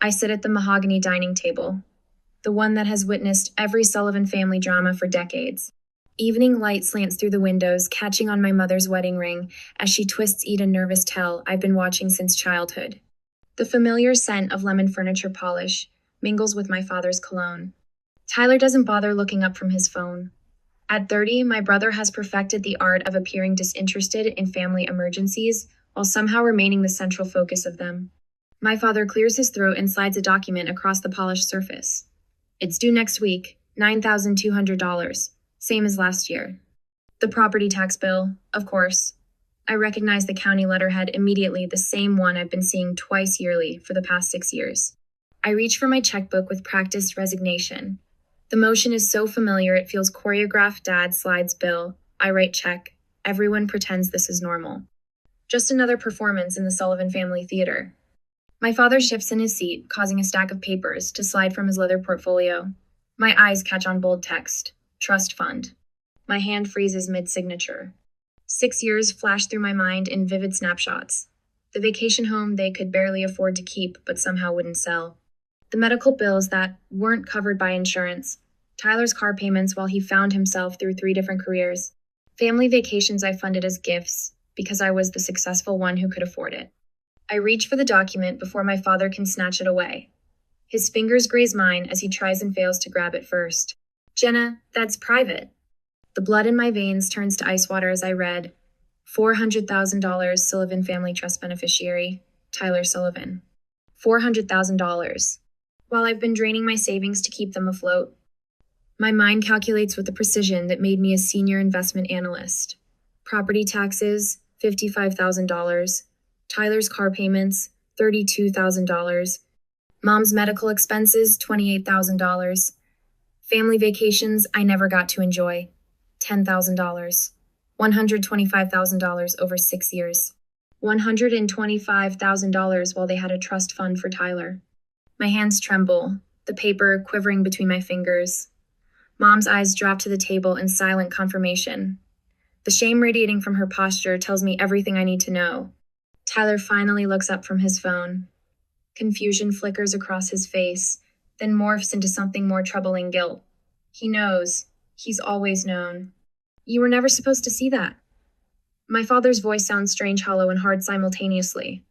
I sit at the mahogany dining table, the one that has witnessed every Sullivan family drama for decades. Evening light slants through the windows, catching on my mother's wedding ring as she twists Eat a nervous tell I've been watching since childhood. The familiar scent of lemon furniture polish mingles with my father's cologne. Tyler doesn't bother looking up from his phone. At 30, my brother has perfected the art of appearing disinterested in family emergencies while somehow remaining the central focus of them. My father clears his throat and slides a document across the polished surface. It's due next week, $9,200, same as last year. The property tax bill, of course. I recognize the county letterhead immediately, the same one I've been seeing twice yearly for the past 6 years. I reach for my checkbook with practiced resignation. The motion is so familiar it feels choreographed. Dad slides bill. I write check. Everyone pretends this is normal. Just another performance in the Sullivan family theater. My father shifts in his seat, causing a stack of papers to slide from his leather portfolio. My eyes catch on bold text. Trust fund. My hand freezes mid-signature. 6 years flash through my mind in vivid snapshots. The vacation home they could barely afford to keep but somehow wouldn't sell. The medical bills that weren't covered by insurance. Tyler's car payments while he found himself through 3 different careers. Family vacations I funded as gifts because I was the successful one who could afford it. I reach for the document before my father can snatch it away. His fingers graze mine as he tries and fails to grab it first. Jenna, that's private. The blood in my veins turns to ice water as I read, $400,000 Sullivan Family Trust beneficiary, Tyler Sullivan. $400,000. While I've been draining my savings to keep them afloat, my mind calculates with the precision that made me a senior investment analyst. Property taxes, $55,000. Tyler's car payments, $32,000. Mom's medical expenses, $28,000. Family vacations I never got to enjoy, $10,000. $125,000 over 6 years. $125,000 while they had a trust fund for Tyler. My hands tremble, the paper quivering between my fingers. Mom's eyes drop to the table in silent confirmation. The shame radiating from her posture tells me everything I need to know. Tyler finally looks up from his phone. Confusion flickers across his face, then morphs into something more troubling: guilt. He knows. He's always known. You were never supposed to see that. My father's voice sounds strange, hollow, and hard simultaneously.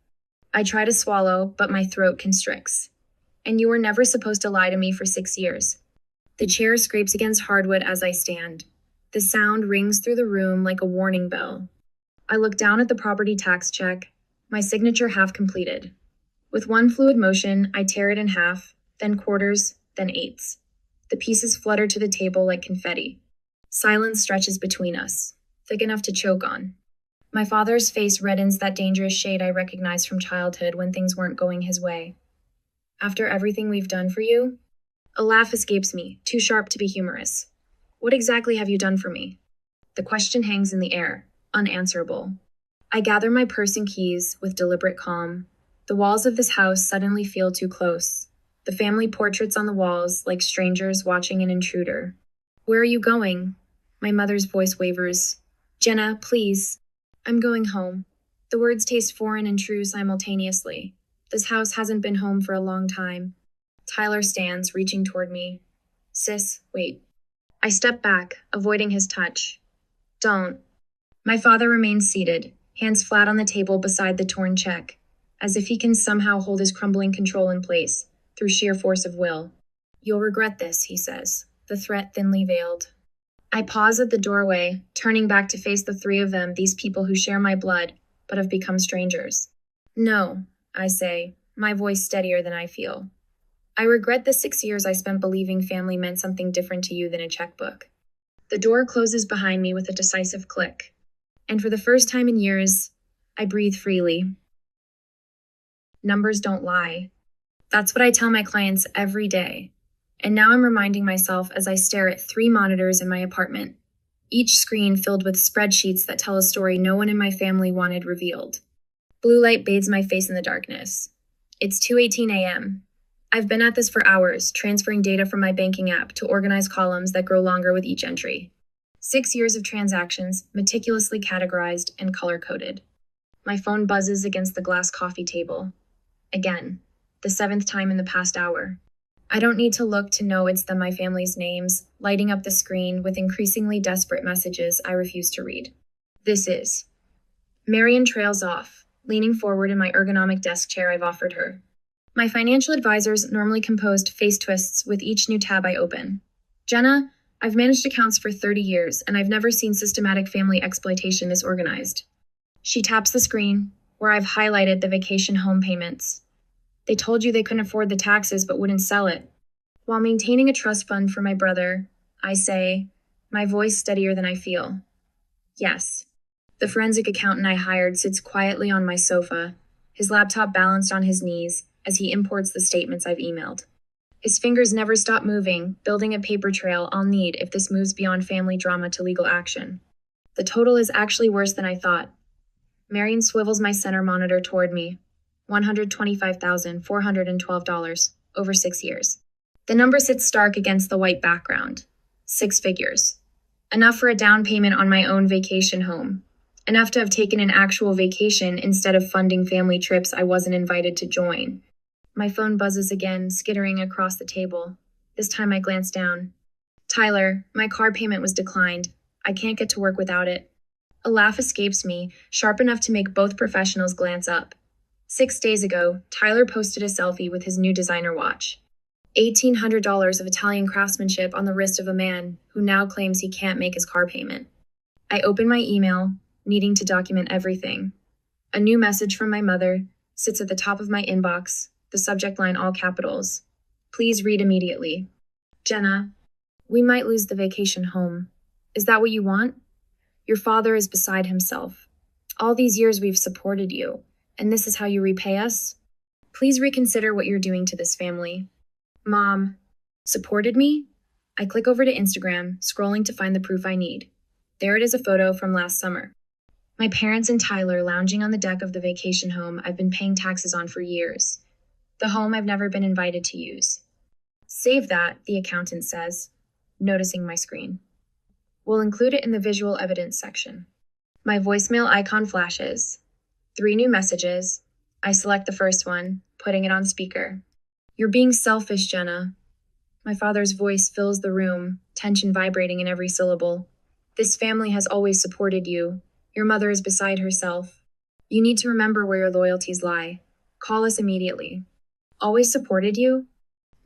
I try to swallow, but my throat constricts. And you were never supposed to lie to me for 6 years. The chair scrapes against hardwood as I stand. The sound rings through the room like a warning bell. I look down at the property tax check, my signature half completed. With one fluid motion, I tear it in half, then quarters, then eighths. The pieces flutter to the table like confetti. Silence stretches between us, thick enough to choke on. My father's face reddens that dangerous shade I recognized from childhood when things weren't going his way. After everything we've done for you? A laugh escapes me, too sharp to be humorous. What exactly have you done for me? The question hangs in the air, unanswerable. I gather my purse and keys with deliberate calm. The walls of this house suddenly feel too close. The family portraits on the walls like strangers watching an intruder. Where are you going? My mother's voice wavers. Jenna, please. I'm going home. The words taste foreign and true simultaneously. This house hasn't been home for a long time. Tyler stands, reaching toward me. Sis, wait. I step back, avoiding his touch. Don't. My father remains seated, hands flat on the table beside the torn check, as if he can somehow hold his crumbling control in place, through sheer force of will. You'll regret this, he says, the threat thinly veiled. I pause at the doorway, turning back to face the 3 of them, these people who share my blood, but have become strangers. No, I say, my voice steadier than I feel. I regret the 6 years I spent believing family meant something different to you than a checkbook. The door closes behind me with a decisive click, and for the first time in years, I breathe freely. Numbers don't lie. That's what I tell my clients every day. And now I'm reminding myself as I stare at 3 monitors in my apartment, each screen filled with spreadsheets that tell a story no one in my family wanted revealed. Blue light bathes my face in the darkness. It's 2:18 a.m. I've been at this for hours, transferring data from my banking app to organize columns that grow longer with each entry. 6 years of transactions, meticulously categorized and color-coded. My phone buzzes against the glass coffee table. Again, the 7th time in the past hour. I don't need to look to know it's my family's names, lighting up the screen with increasingly desperate messages I refuse to read. This is. Marion trails off, leaning forward in my ergonomic desk chair I've offered her. My financial advisors normally composed face twists with each new tab I open. Jenna, I've managed accounts for 30 years, and I've never seen systematic family exploitation this organized. She taps the screen, where I've highlighted the vacation home payments. They told you they couldn't afford the taxes but wouldn't sell it. While maintaining a trust fund for my brother, I say, my voice steadier than I feel. Yes. The forensic accountant I hired sits quietly on my sofa, his laptop balanced on his knees as he imports the statements I've emailed. His fingers never stop moving, building a paper trail I'll need if this moves beyond family drama to legal action. The total is actually worse than I thought. Marion swivels my center monitor toward me. $125,412 over 6 years. The number sits stark against the white background. 6 figures. Enough for a down payment on my own vacation home. Enough to have taken an actual vacation instead of funding family trips I wasn't invited to join. My phone buzzes again, skittering across the table. This time I glance down. Tyler, my car payment was declined. I can't get to work without it. A laugh escapes me, sharp enough to make both professionals glance up. 6 days ago, Tyler posted a selfie with his new designer watch. $1,800 of Italian craftsmanship on the wrist of a man who now claims he can't make his car payment. I open my email, needing to document everything. A new message from my mother sits at the top of my inbox, the subject line all capitals. Please read immediately. Jenna, we might lose the vacation home. Is that what you want? Your father is beside himself. All these years we've supported you. And this is how you repay us? Please reconsider what you're doing to this family. Mom, supported me? I click over to Instagram, scrolling to find the proof I need. There it is, a photo from last summer. My parents and Tyler lounging on the deck of the vacation home I've been paying taxes on for years. The home I've never been invited to use. Save that, the accountant says, noticing my screen. We'll include it in the visual evidence section. My voicemail icon flashes. 3 new messages. I select the first one, putting it on speaker. You're being selfish, Jenna. My father's voice fills the room, tension vibrating in every syllable. This family has always supported you. Your mother is beside herself. You need to remember where your loyalties lie. Call us immediately. Always supported you?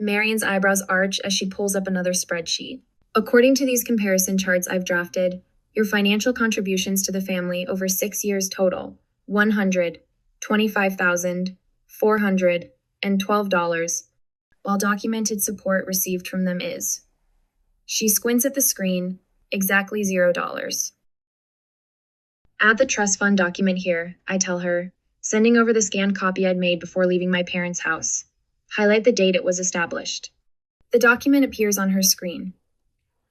Marion's eyebrows arch as she pulls up another spreadsheet. According to these comparison charts I've drafted, your financial contributions to the family over 6 years total, $125,412, while documented support received from them is. She squints at the screen, exactly $0. Add the trust fund document here, I tell her, sending over the scanned copy I'd made before leaving my parents' house. Highlight the date it was established. The document appears on her screen.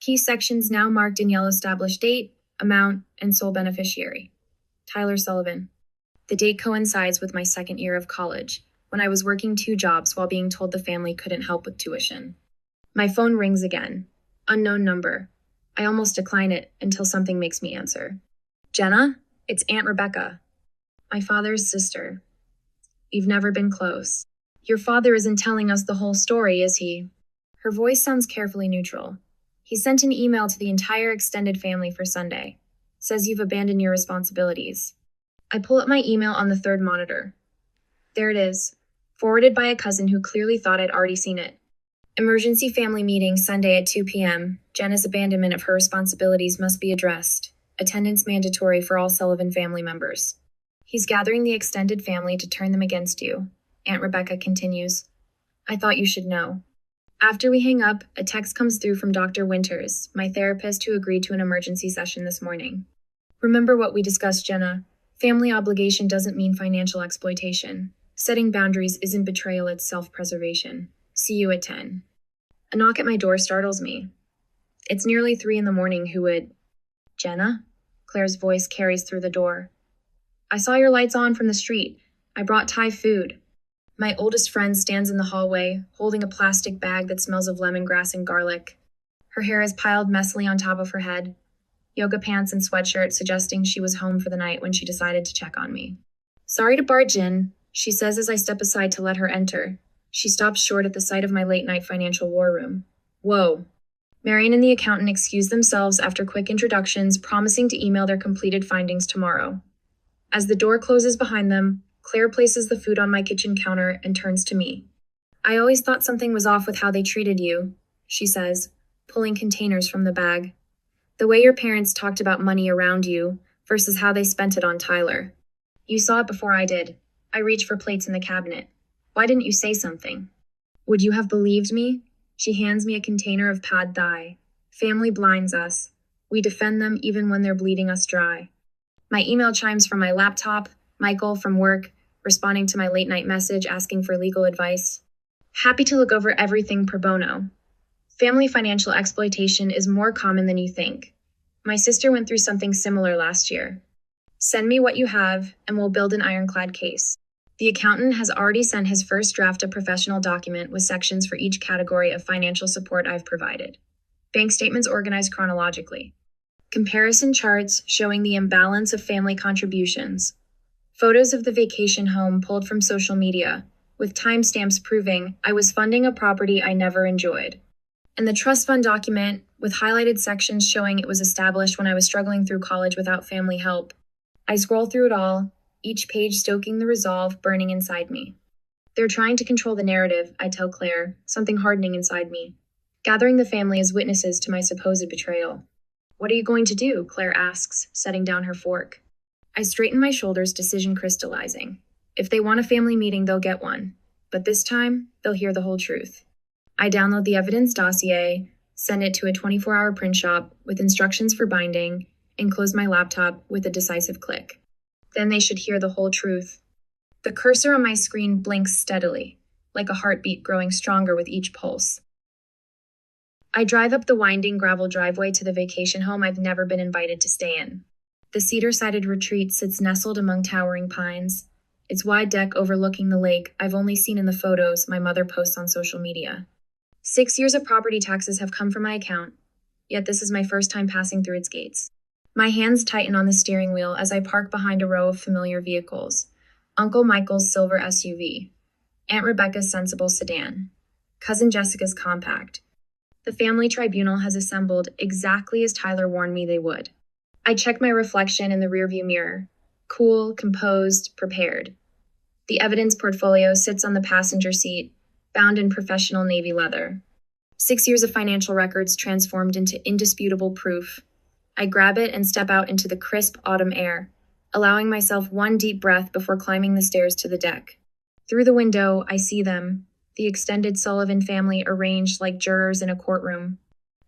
Key sections now marked in yellow: established date, amount, and sole beneficiary. Tyler Sullivan. The date coincides with my 2nd year of college, when I was working 2 jobs while being told the family couldn't help with tuition. My phone rings again. Unknown number. I almost decline it until something makes me answer. Jenna, it's Aunt Rebecca. My father's sister. We've never been close. Your father isn't telling us the whole story, is he? Her voice sounds carefully neutral. He sent an email to the entire extended family for Sunday. Says you've abandoned your responsibilities. I pull up my email on the 3rd monitor. There it is, forwarded by a cousin who clearly thought I'd already seen it. Emergency family meeting Sunday at 2 p.m. Jenna's abandonment of her responsibilities must be addressed. Attendance mandatory for all Sullivan family members. He's gathering the extended family to turn them against you. Aunt Rebecca continues. I thought you should know. After we hang up, a text comes through from Dr. Winters, my therapist who agreed to an emergency session this morning. Remember what we discussed, Jenna. Family obligation doesn't mean financial exploitation. Setting boundaries isn't betrayal, it's self-preservation. See you at 10. A knock at my door startles me. It's nearly 3 in the morning. Who would... Jenna? Claire's voice carries through the door. I saw your lights on from the street. I brought Thai food. My oldest friend stands in the hallway, holding a plastic bag that smells of lemongrass and garlic. Her hair is piled messily on top of her head. Yoga pants and sweatshirt suggesting she was home for the night when she decided to check on me. Sorry to barge in, she says as I step aside to let her enter. She stopped short at the sight of my late-night financial war room. Whoa. Marion and the accountant excused themselves after quick introductions, promising to email their completed findings tomorrow. As the door closes behind them, Claire places the food on my kitchen counter and turns to me. I always thought something was off with how they treated you, she says, pulling containers from the bag. The way your parents talked about money around you versus how they spent it on Tyler. You saw it before I did. I reached for plates in the cabinet. Why didn't you say something? Would you have believed me? She hands me a container of pad thai. Family blinds us. We defend them even when they're bleeding us dry. My email chimes from my laptop, Michael from work, responding to my late-night message asking for legal advice. Happy to look over everything pro bono. Family financial exploitation is more common than you think. My sister went through something similar last year. Send me what you have, and we'll build an ironclad case. The accountant has already sent his first draft of professional document with sections for each category of financial support I've provided. Bank statements organized chronologically. Comparison charts showing the imbalance of family contributions. Photos of the vacation home pulled from social media, with timestamps proving I was funding a property I never enjoyed. And the trust fund document, with highlighted sections showing it was established when I was struggling through college without family help. I scroll through it all, each page stoking the resolve burning inside me. They're trying to control the narrative, I tell Claire, something hardening inside me. Gathering the family as witnesses to my supposed betrayal. What are you going to do? Claire asks, setting down her fork. I straighten my shoulders, decision crystallizing. If they want a family meeting, they'll get one. But this time, they'll hear the whole truth. I download the evidence dossier, send it to a 24-hour print shop with instructions for binding, and close my laptop with a decisive click. Then they should hear the whole truth. The cursor on my screen blinks steadily, like a heartbeat growing stronger with each pulse. I drive up the winding gravel driveway to the vacation home I've never been invited to stay in. The cedar-sided retreat sits nestled among towering pines, its wide deck overlooking the lake I've only seen in the photos my mother posts on social media. 6 years of property taxes have come from my account, yet this is my first time passing through its gates. My hands tighten on the steering wheel as I park behind a row of familiar vehicles. Uncle Michael's silver SUV, Aunt Rebecca's sensible sedan, Cousin Jessica's compact. The family tribunal has assembled exactly as Tyler warned me they would. I check my reflection in the rearview mirror, cool, composed, prepared. The evidence portfolio sits on the passenger seat, bound in professional navy leather. 6 years of financial records transformed into indisputable proof. I grab it and step out into the crisp autumn air, allowing myself one deep breath before climbing the stairs to the deck. Through the window, I see them, the extended Sullivan family arranged like jurors in a courtroom.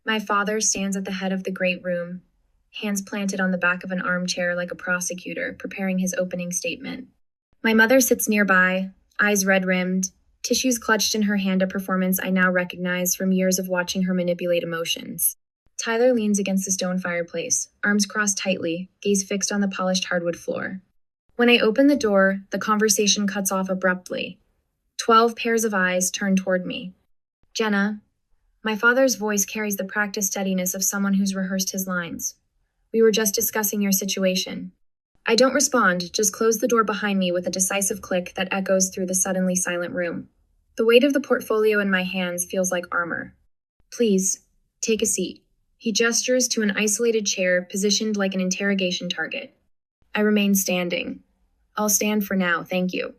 My father stands at the head of the great room, hands planted on the back of an armchair like a prosecutor, preparing his opening statement. My mother sits nearby, eyes red-rimmed, tissues clutched in her hand, a performance I now recognize from years of watching her manipulate emotions. Tyler leans against the stone fireplace, arms crossed tightly, gaze fixed on the polished hardwood floor. When I open the door, the conversation cuts off abruptly. 12 pairs of eyes turn toward me. Jenna, my father's voice carries the practiced steadiness of someone who's rehearsed his lines. We were just discussing your situation. I don't respond, just close the door behind me with a decisive click that echoes through the suddenly silent room. The weight of the portfolio in my hands feels like armor. Please, take a seat. He gestures to an isolated chair positioned like an interrogation target. I remain standing. I'll stand for now, thank you.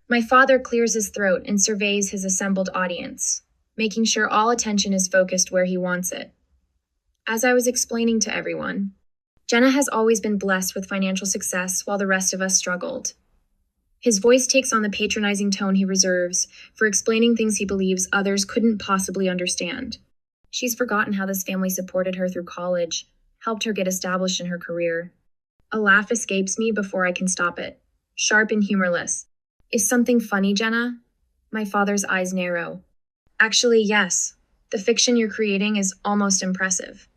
My father clears his throat and surveys his assembled audience, making sure all attention is focused where he wants it. As I was explaining to everyone, Jenna has always been blessed with financial success while the rest of us struggled. His voice takes on the patronizing tone he reserves for explaining things he believes others couldn't possibly understand. She's forgotten how this family supported her through college, helped her get established in her career. A laugh escapes me before I can stop it, sharp and humorless. Is something funny, Jenna? My father's eyes narrow. Actually, yes. The fiction you're creating is almost impressive.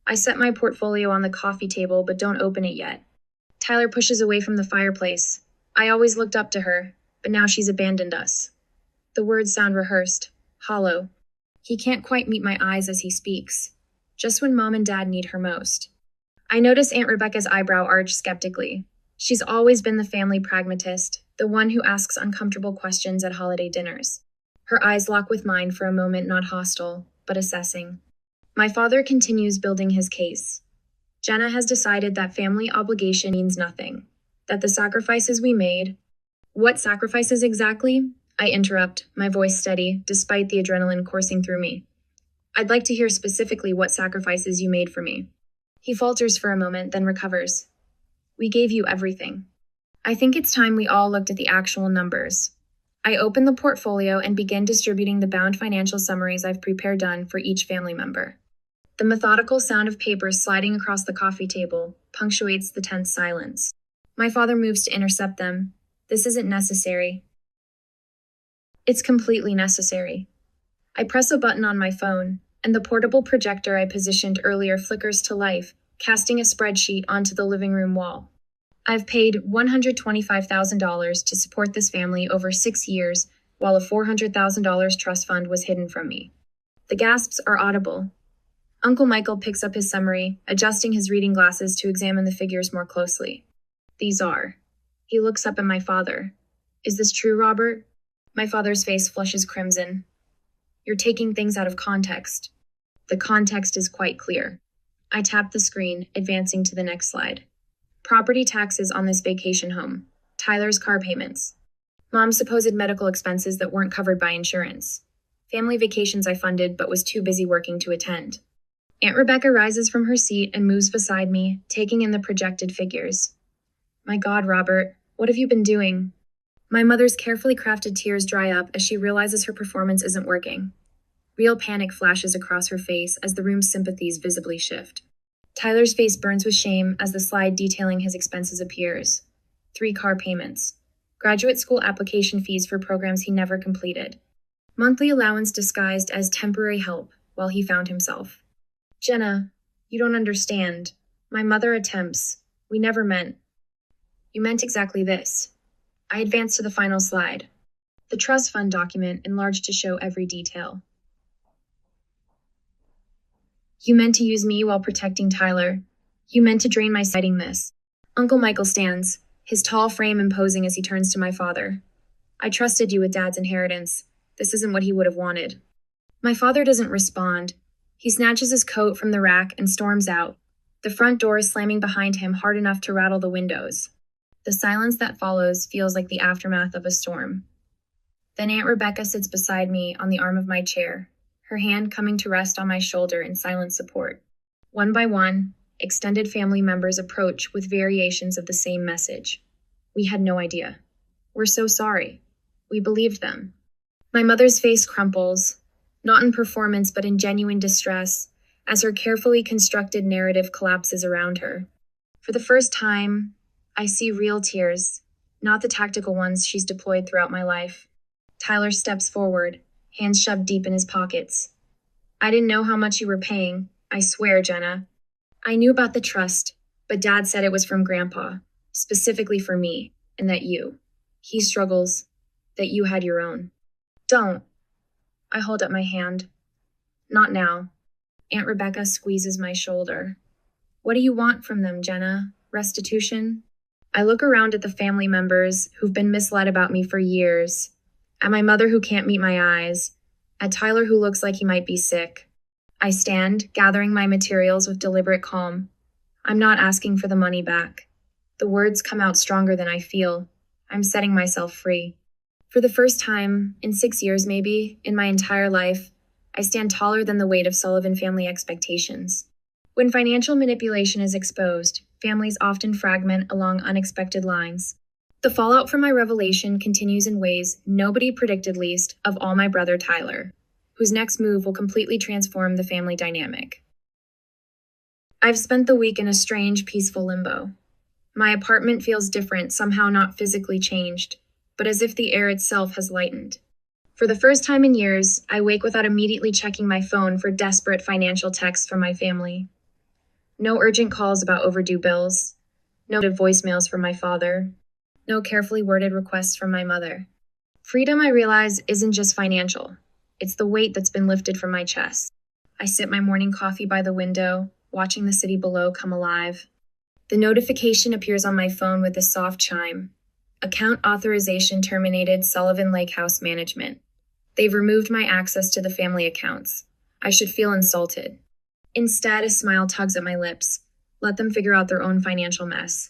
I set my portfolio on the coffee table, but don't open it yet. Tyler pushes away from the fireplace. I always looked up to her, but now she's abandoned us. The words sound rehearsed, hollow. He can't quite meet my eyes as he speaks, just when Mom and Dad need her most. I notice Aunt Rebecca's eyebrow arch skeptically. She's always been the family pragmatist, the one who asks uncomfortable questions at holiday dinners. Her eyes lock with mine for a moment, not hostile, but assessing. My father continues building his case. Jenna has decided that family obligation means nothing, that the sacrifices we made— What sacrifices exactly? I interrupt, my voice steady, despite the adrenaline coursing through me. I'd like to hear specifically what sacrifices you made for me. He falters for a moment, then recovers. We gave you everything. I think it's time we all looked at the actual numbers. I open the portfolio and begin distributing the bound financial summaries I've prepared done for each family member. The methodical sound of papers sliding across the coffee table punctuates the tense silence. My father moves to intercept them. This isn't necessary. It's completely necessary. I press a button on my phone, and the portable projector I positioned earlier flickers to life, casting a spreadsheet onto the living room wall. I've paid $125,000 to support this family over 6 years, while a $400,000 trust fund was hidden from me. The gasps are audible. Uncle Michael picks up his summary, adjusting his reading glasses to examine the figures more closely. These are. He looks up at my father. Is this true, Robert? My father's face flushes crimson. You're taking things out of context. The context is quite clear. I tap the screen, advancing to the next slide. Property taxes on this vacation home. Tyler's car payments. Mom's supposed medical expenses that weren't covered by insurance. Family vacations I funded but was too busy working to attend. Aunt Rebecca rises from her seat and moves beside me, taking in the projected figures. My God, Robert, what have you been doing? My mother's carefully crafted tears dry up as she realizes her performance isn't working. Real panic flashes across her face as the room's sympathies visibly shift. Tyler's face burns with shame as the slide detailing his expenses appears. 3 car payments. Graduate school application fees for programs he never completed. Monthly allowance disguised as temporary help while he found himself. Jenna, you don't understand. My mother attempts. We never meant. You meant exactly this. I advance to the final slide. The trust fund document enlarged to show every detail. You meant to use me while protecting Tyler. You meant to drain my citing this. Uncle Michael stands, his tall frame imposing as he turns to my father. I trusted you with Dad's inheritance. This isn't what he would have wanted. My father doesn't respond. He snatches his coat from the rack and storms out, the front door slamming behind him hard enough to rattle the windows. The silence that follows feels like the aftermath of a storm. Then Aunt Rebecca sits beside me on the arm of my chair, her hand coming to rest on my shoulder in silent support. One by one, extended family members approach with variations of the same message. We had no idea. We're so sorry. We believed them. My mother's face crumples, not in performance but in genuine distress, as her carefully constructed narrative collapses around her. For the first time, I see real tears, not the tactical ones she's deployed throughout my life. Tyler steps forward, hands shoved deep in his pockets. I didn't know how much you were paying, I swear, Jenna. I knew about the trust, but Dad said it was from Grandpa, specifically for me, and that he struggles, that you had your own. Don't. I hold up my hand. Not now. Aunt Rebecca squeezes my shoulder. What do you want from them, Jenna? Restitution? I look around at the family members who've been misled about me for years, at my mother who can't meet my eyes, at Tyler who looks like he might be sick. I stand, gathering my materials with deliberate calm. I'm not asking for the money back. The words come out stronger than I feel. I'm setting myself free. For the first time, in 6 years maybe, in my entire life, I stand taller than the weight of Sullivan family expectations. When financial manipulation is exposed, families often fragment along unexpected lines. The fallout from my revelation continues in ways nobody predicted, least of all my brother Tyler, whose next move will completely transform the family dynamic. I've spent the week in a strange, peaceful limbo. My apartment feels different, somehow not physically changed, but as if the air itself has lightened. For the first time in years, I wake without immediately checking my phone for desperate financial texts from my family. No urgent calls about overdue bills. No voicemails from my father. No carefully worded requests from my mother. Freedom, I realize, isn't just financial. It's the weight that's been lifted from my chest. I sip my morning coffee by the window, watching the city below come alive. The notification appears on my phone with a soft chime. Account authorization terminated, Sullivan Lake House Management. They've removed my access to the family accounts. I should feel insulted. Instead, a smile tugs at my lips. Let them figure out their own financial mess.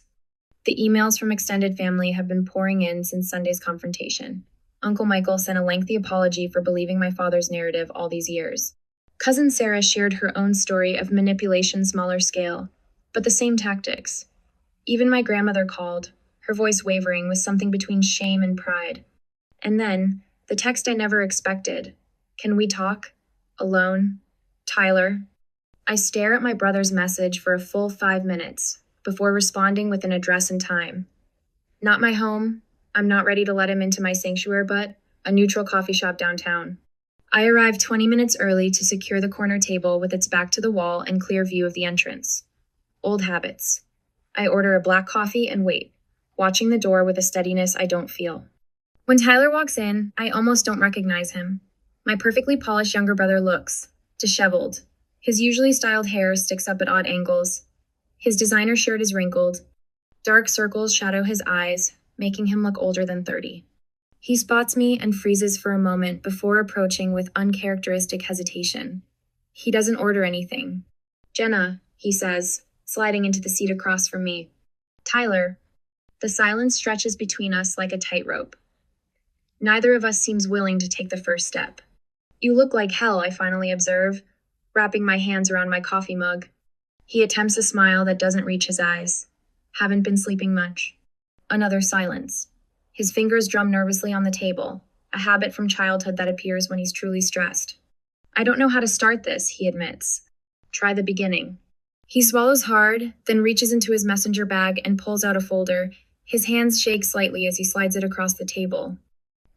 The emails from extended family have been pouring in since Sunday's confrontation. Uncle Michael sent a lengthy apology for believing my father's narrative all these years. Cousin Sarah shared her own story of manipulation smaller scale, but the same tactics. Even my grandmother called, her voice wavering with something between shame and pride. And then, the text I never expected. Can we talk? Alone? Tyler? I stare at my brother's message for a full 5 minutes before responding with an address and time. Not my home. I'm not ready to let him into my sanctuary, but a neutral coffee shop downtown. I arrived 20 minutes early to secure the corner table with its back to the wall and clear view of the entrance. Old habits. I order a black coffee and wait, watching the door with a steadiness I don't feel. When Tyler walks in, I almost don't recognize him. My perfectly polished younger brother looks disheveled. His usually styled hair sticks up at odd angles. His designer shirt is wrinkled. Dark circles shadow his eyes, making him look older than 30. He spots me and freezes for a moment before approaching with uncharacteristic hesitation. He doesn't order anything. "Jenna," he says, sliding into the seat across from me. "Tyler." The silence stretches between us like a tightrope. Neither of us seems willing to take the first step. "You look like hell," I finally observe, wrapping my hands around my coffee mug. He attempts a smile that doesn't reach his eyes. "Haven't been sleeping much." Another silence. His fingers drum nervously on the table, a habit from childhood that appears when he's truly stressed. "I don't know how to start this," he admits. "Try the beginning." He swallows hard, then reaches into his messenger bag and pulls out a folder. His hands shake slightly as he slides it across the table.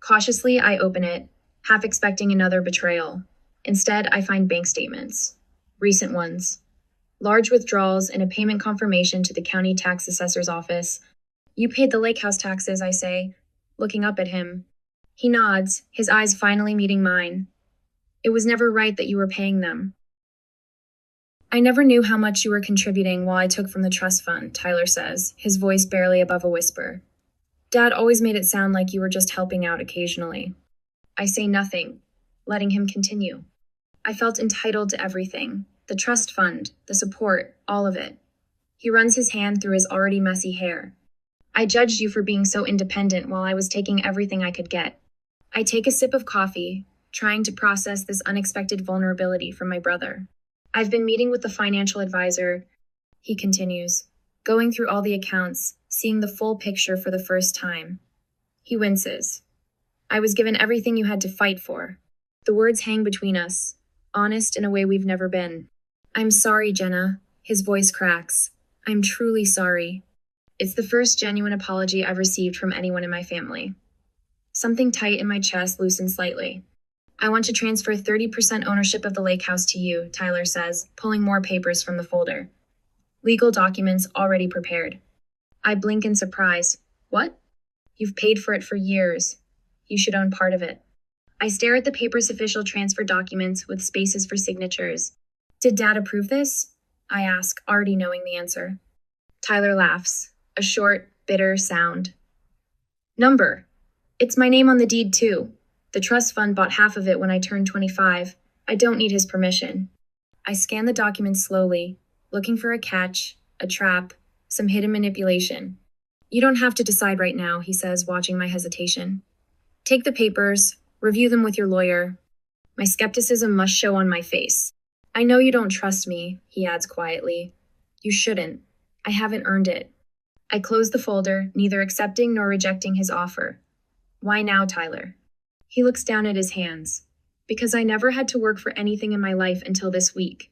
Cautiously, I open it, half expecting another betrayal. Instead, I find bank statements. Recent ones. Large withdrawals and a payment confirmation to the county tax assessor's office. "You paid the lake house taxes," I say, looking up at him. He nods, his eyes finally meeting mine. "It was never right that you were paying them." "I never knew how much you were contributing while I took from the trust fund," Tyler says, his voice barely above a whisper. "Dad always made it sound like you were just helping out occasionally." I say nothing, letting him continue. "I felt entitled to everything. The trust fund, the support, all of it." He runs his hand through his already messy hair. "I judged you for being so independent while I was taking everything I could get." I take a sip of coffee, trying to process this unexpected vulnerability from my brother. "I've been meeting with the financial advisor," he continues, going through all the accounts, seeing the full picture for the first time. He winces. "I was given everything you had to fight for." The words hang between us, honest in a way we've never been. "I'm sorry, Jenna." His voice cracks. "I'm truly sorry." It's the first genuine apology I've received from anyone in my family. Something tight in my chest loosens slightly. "I want to transfer 30% ownership of the lake house to you," Tyler says, pulling more papers from the folder. Legal documents already prepared. I blink in surprise. "What?" "You've paid for it for years. You should own part of it." I stare at the paper's official transfer documents with spaces for signatures. "Did Dad approve this?" I ask, already knowing the answer. Tyler laughs, a short, bitter sound. "Number. It's my name on the deed, too. The trust fund bought half of it when I turned 25. I don't need his permission." I scan the documents slowly, looking for a catch, a trap, some hidden manipulation. "You don't have to decide right now," he says, watching my hesitation. "Take the papers, review them with your lawyer." My skepticism must show on my face. "I know you don't trust me," he adds quietly. "You shouldn't. I haven't earned it." I close the folder, neither accepting nor rejecting his offer. "Why now, Tyler?" He looks down at his hands. "Because I never had to work for anything in my life until this week.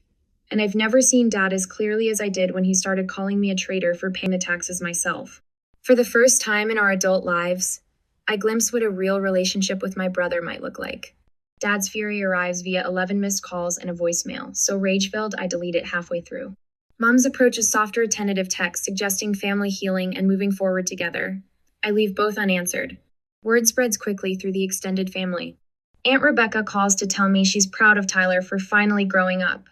And I've never seen Dad as clearly as I did when he started calling me a traitor for paying the taxes myself. For the first time in our adult lives, I glimpse what a real relationship with my brother might look like. Dad's fury arrives via 11 missed calls and a voicemail, so rage-filled I delete it halfway through. Mom's approach is softer, tentative text suggesting family healing and moving forward together. I leave both unanswered. Word spreads quickly through the extended family. Aunt Rebecca calls to tell me she's proud of Tyler for finally growing up.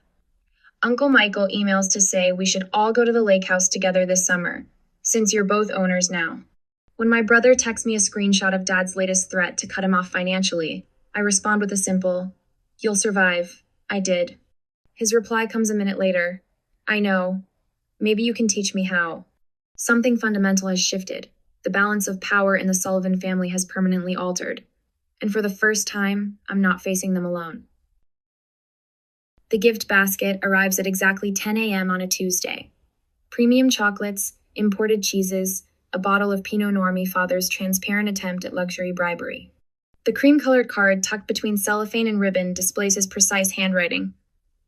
Uncle Michael emails to say we should all go to the lake house together this summer, since you're both owners now. When my brother texts me a screenshot of Dad's latest threat to cut him off financially, I respond with a simple, "You'll survive." I did. His reply comes a minute later. "I know. Maybe you can teach me how." Something fundamental has shifted. The balance of power in the Sullivan family has permanently altered. And for the first time, I'm not facing them alone. The gift basket arrives at exactly 10 a.m. on a Tuesday. Premium chocolates, imported cheeses, a bottle of Pinot Noir my father's transparent attempt at luxury bribery. The cream-colored card tucked between cellophane and ribbon displays his precise handwriting.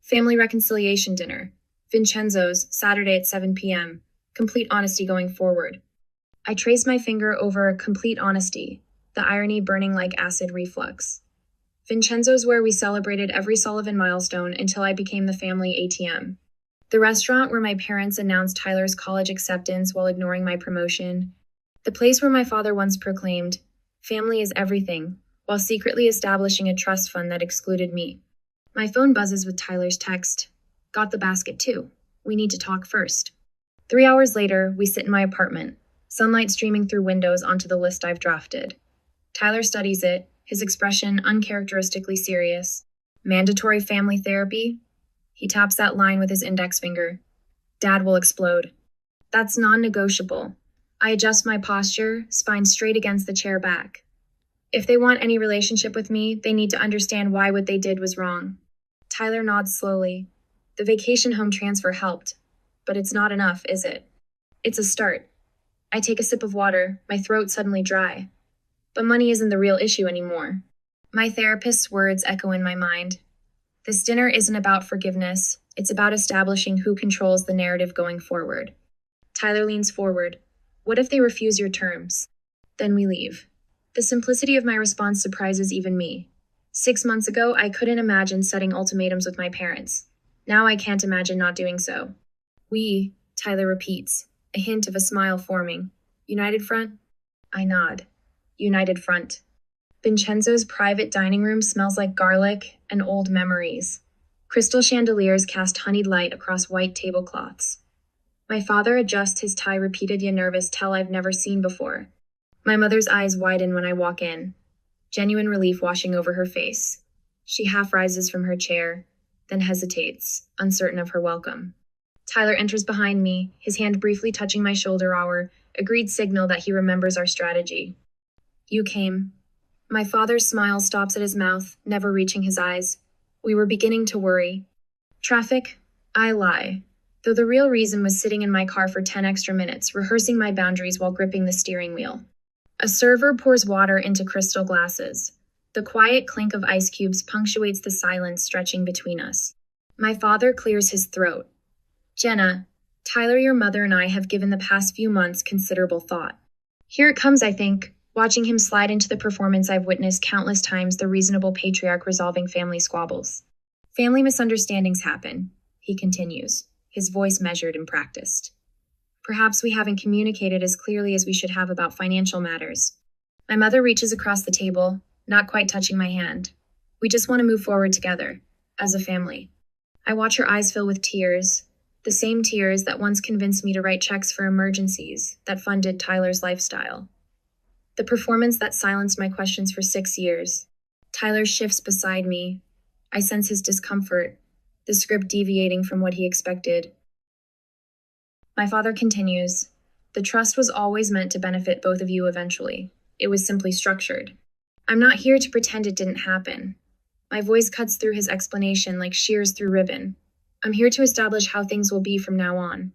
Family reconciliation dinner. Vincenzo's, Saturday at 7 p.m. Complete honesty going forward. I trace my finger over complete honesty, the irony burning like acid reflux. Vincenzo's, where we celebrated every Sullivan milestone until I became the family ATM. The restaurant where my parents announced Tyler's college acceptance while ignoring my promotion. The place where my father once proclaimed, "Family is everything," while secretly establishing a trust fund that excluded me. My phone buzzes with Tyler's text. "Got the basket too. We need to talk first." 3 hours later, we sit in my apartment, sunlight streaming through windows onto the list I've drafted. Tyler studies it, his expression uncharacteristically serious. Mandatory family therapy? He taps that line with his index finger. Dad will explode. That's non-negotiable. I adjust my posture, spine straight against the chair back. If they want any relationship with me, they need to understand why what they did was wrong. Tyler nods slowly. The vacation home transfer helped, but it's not enough, is it? It's a start. I take a sip of water, my throat suddenly dry. But money isn't the real issue anymore. My therapist's words echo in my mind. This dinner isn't about forgiveness, it's about establishing who controls the narrative going forward. Tyler leans forward. What if they refuse your terms? Then we leave. The simplicity of my response surprises even me. 6 months ago, I couldn't imagine setting ultimatums with my parents. Now I can't imagine not doing so. We, Tyler repeats, a hint of a smile forming. United Front? I nod. United Front. Vincenzo's private dining room smells like garlic and old memories. Crystal chandeliers cast honeyed light across white tablecloths. My father adjusts his tie repeated yet nervous tell I've never seen before. My mother's eyes widen when I walk in, genuine relief washing over her face. She half rises from her chair, then hesitates, uncertain of her welcome. Tyler enters behind me, his hand briefly touching my shoulder, our agreed signal that he remembers our strategy. You came. My father's smile stops at his mouth, never reaching his eyes. We were beginning to worry. Traffic? I lie. Though the real reason was sitting in my car for 10 extra minutes, rehearsing my boundaries while gripping the steering wheel. A server pours water into crystal glasses. The quiet clink of ice cubes punctuates the silence stretching between us. My father clears his throat. Jenna, Tyler, your mother, and I have given the past few months considerable thought. Here it comes, I think. Watching him slide into the performance I've witnessed countless times, the reasonable patriarch resolving family squabbles. Family misunderstandings happen, he continues, his voice measured and practiced. Perhaps we haven't communicated as clearly as we should have about financial matters. My mother reaches across the table, not quite touching my hand. We just want to move forward together, as a family. I watch her eyes fill with tears, the same tears that once convinced me to write checks for emergencies that funded Tyler's lifestyle. The performance that silenced my questions for 6 years. Tyler shifts beside me. I sense his discomfort, the script deviating from what he expected. My father continues, the trust was always meant to benefit both of you eventually. It was simply structured. I'm not here to pretend it didn't happen. My voice cuts through his explanation like shears through ribbon. I'm here to establish how things will be from now on.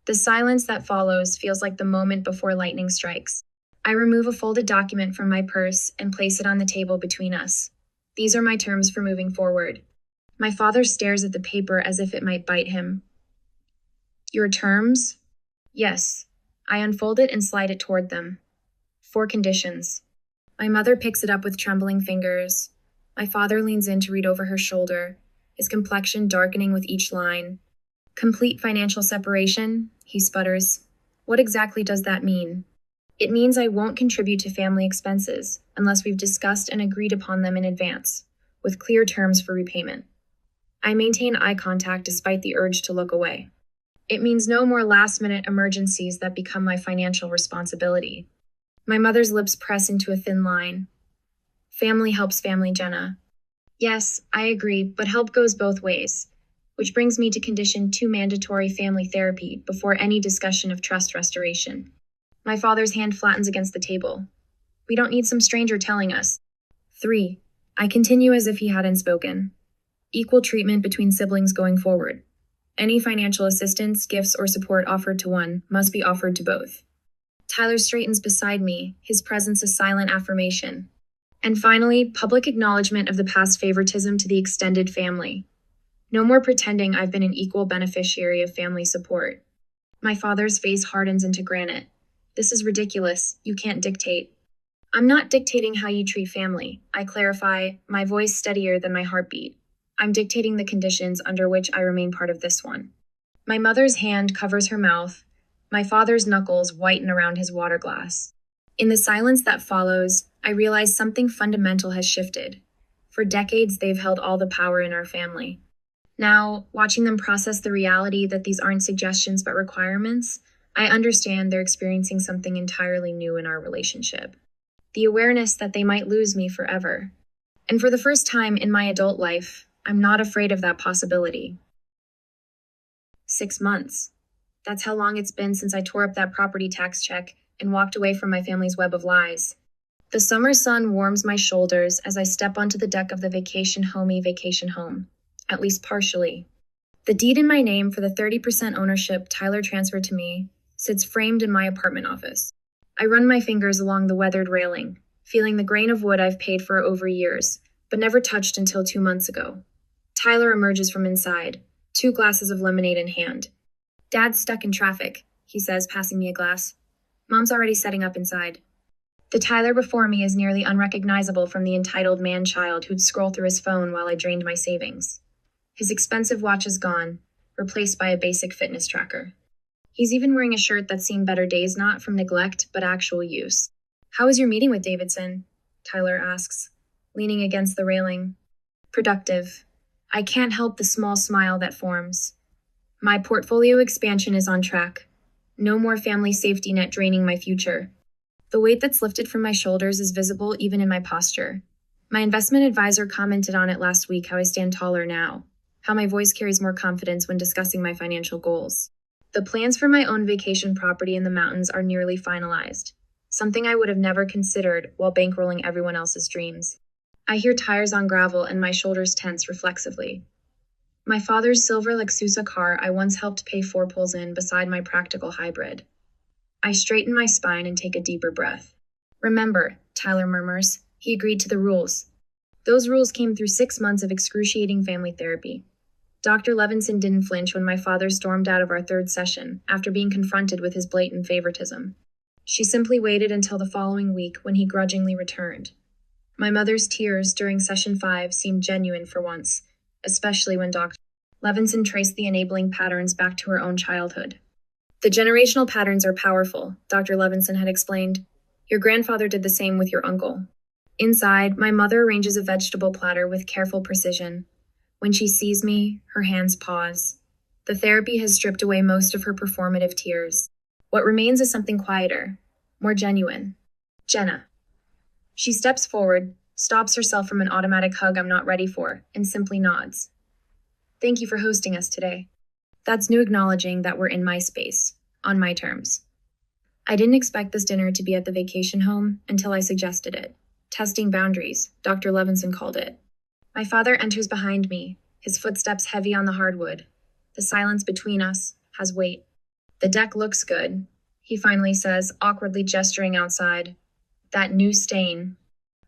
The silence that follows feels like the moment before lightning strikes. I remove a folded document from my purse and place it on the table between us. These are my terms for moving forward. My father stares at the paper as if it might bite him. Your terms? Yes. I unfold it and slide it toward them. 4 conditions. My mother picks it up with trembling fingers. My father leans in to read over her shoulder, his complexion darkening with each line. Complete financial separation, he sputters. What exactly does that mean? It means I won't contribute to family expenses unless we've discussed and agreed upon them in advance, with clear terms for repayment. I maintain eye contact despite the urge to look away. It means no more last-minute emergencies that become my financial responsibility. My mother's lips press into a thin line. Family helps family, Jenna. Yes, I agree, but help goes both ways. Which brings me to condition 2 mandatory family therapy before any discussion of trust restoration. My father's hand flattens against the table. We don't need some stranger telling us. 3. I continue as if he hadn't spoken. Equal treatment between siblings going forward. Any financial assistance, gifts, or support offered to one must be offered to both. Tyler straightens beside me, his presence a silent affirmation. And finally, public acknowledgement of the past favoritism to the extended family. No more pretending I've been an equal beneficiary of family support. My father's face hardens into granite. This is ridiculous. You can't dictate. I'm not dictating how you treat family. I clarify, my voice steadier than my heartbeat. I'm dictating the conditions under which I remain part of this one. My mother's hand covers her mouth. My father's knuckles whiten around his water glass. In the silence that follows, I realize something fundamental has shifted. For decades, they've held all the power in our family. Now, watching them process the reality that these aren't suggestions but requirements, I understand they're experiencing something entirely new in our relationship. The awareness that they might lose me forever. And for the first time in my adult life, I'm not afraid of that possibility. 6 months. That's how long it's been since I tore up that property tax check and walked away from my family's web of lies. The summer sun warms my shoulders as I step onto the deck of the vacation home, at least partially. The deed in my name for the 30% ownership Tyler transferred to me sits framed in my apartment office. I run my fingers along the weathered railing, feeling the grain of wood I've paid for over years, but never touched until 2 months ago. Tyler emerges from inside, 2 glasses of lemonade in hand. Dad's stuck in traffic, he says, passing me a glass. Mom's already setting up inside. The Tyler before me is nearly unrecognizable from the entitled man-child who'd scroll through his phone while I drained my savings. His expensive watch is gone, replaced by a basic fitness tracker. He's even wearing a shirt that's seen better days, not from neglect, but actual use. How was your meeting with Davidson? Tyler asks, leaning against the railing. Productive. I can't help the small smile that forms. My portfolio expansion is on track. No more family safety net draining my future. The weight that's lifted from my shoulders is visible even in my posture. My investment advisor commented on it last week how I stand taller now, how my voice carries more confidence when discussing my financial goals. The plans for my own vacation property in the mountains are nearly finalized, something I would have never considered while bankrolling everyone else's dreams. I hear tires on gravel and my shoulders tense reflexively. My father's silver Lexus car I once helped pay 4 pulls in beside my practical hybrid. I straighten my spine and take a deeper breath. Remember, Tyler murmurs, he agreed to the rules. Those rules came through 6 months of excruciating family therapy. Dr. Levinson didn't flinch when my father stormed out of our 3rd session after being confronted with his blatant favoritism. She simply waited until the following week when he grudgingly returned. My mother's tears during session 5 seemed genuine for once, especially when Dr. Levinson traced the enabling patterns back to her own childhood. The generational patterns are powerful, Dr. Levinson had explained. Your grandfather did the same with your uncle. Inside, my mother arranges a vegetable platter with careful precision. When she sees me, her hands pause. The therapy has stripped away most of her performative tears. What remains is something quieter, more genuine. Jenna. She steps forward, stops herself from an automatic hug I'm not ready for, and simply nods. Thank you for hosting us today. That's new acknowledging that we're in my space, on my terms. I didn't expect this dinner to be at the vacation home until I suggested it. Testing boundaries, Dr. Levinson called it. My father enters behind me, his footsteps heavy on the hardwood. The silence between us has weight. The deck looks good, he finally says, awkwardly gesturing outside. That new stain.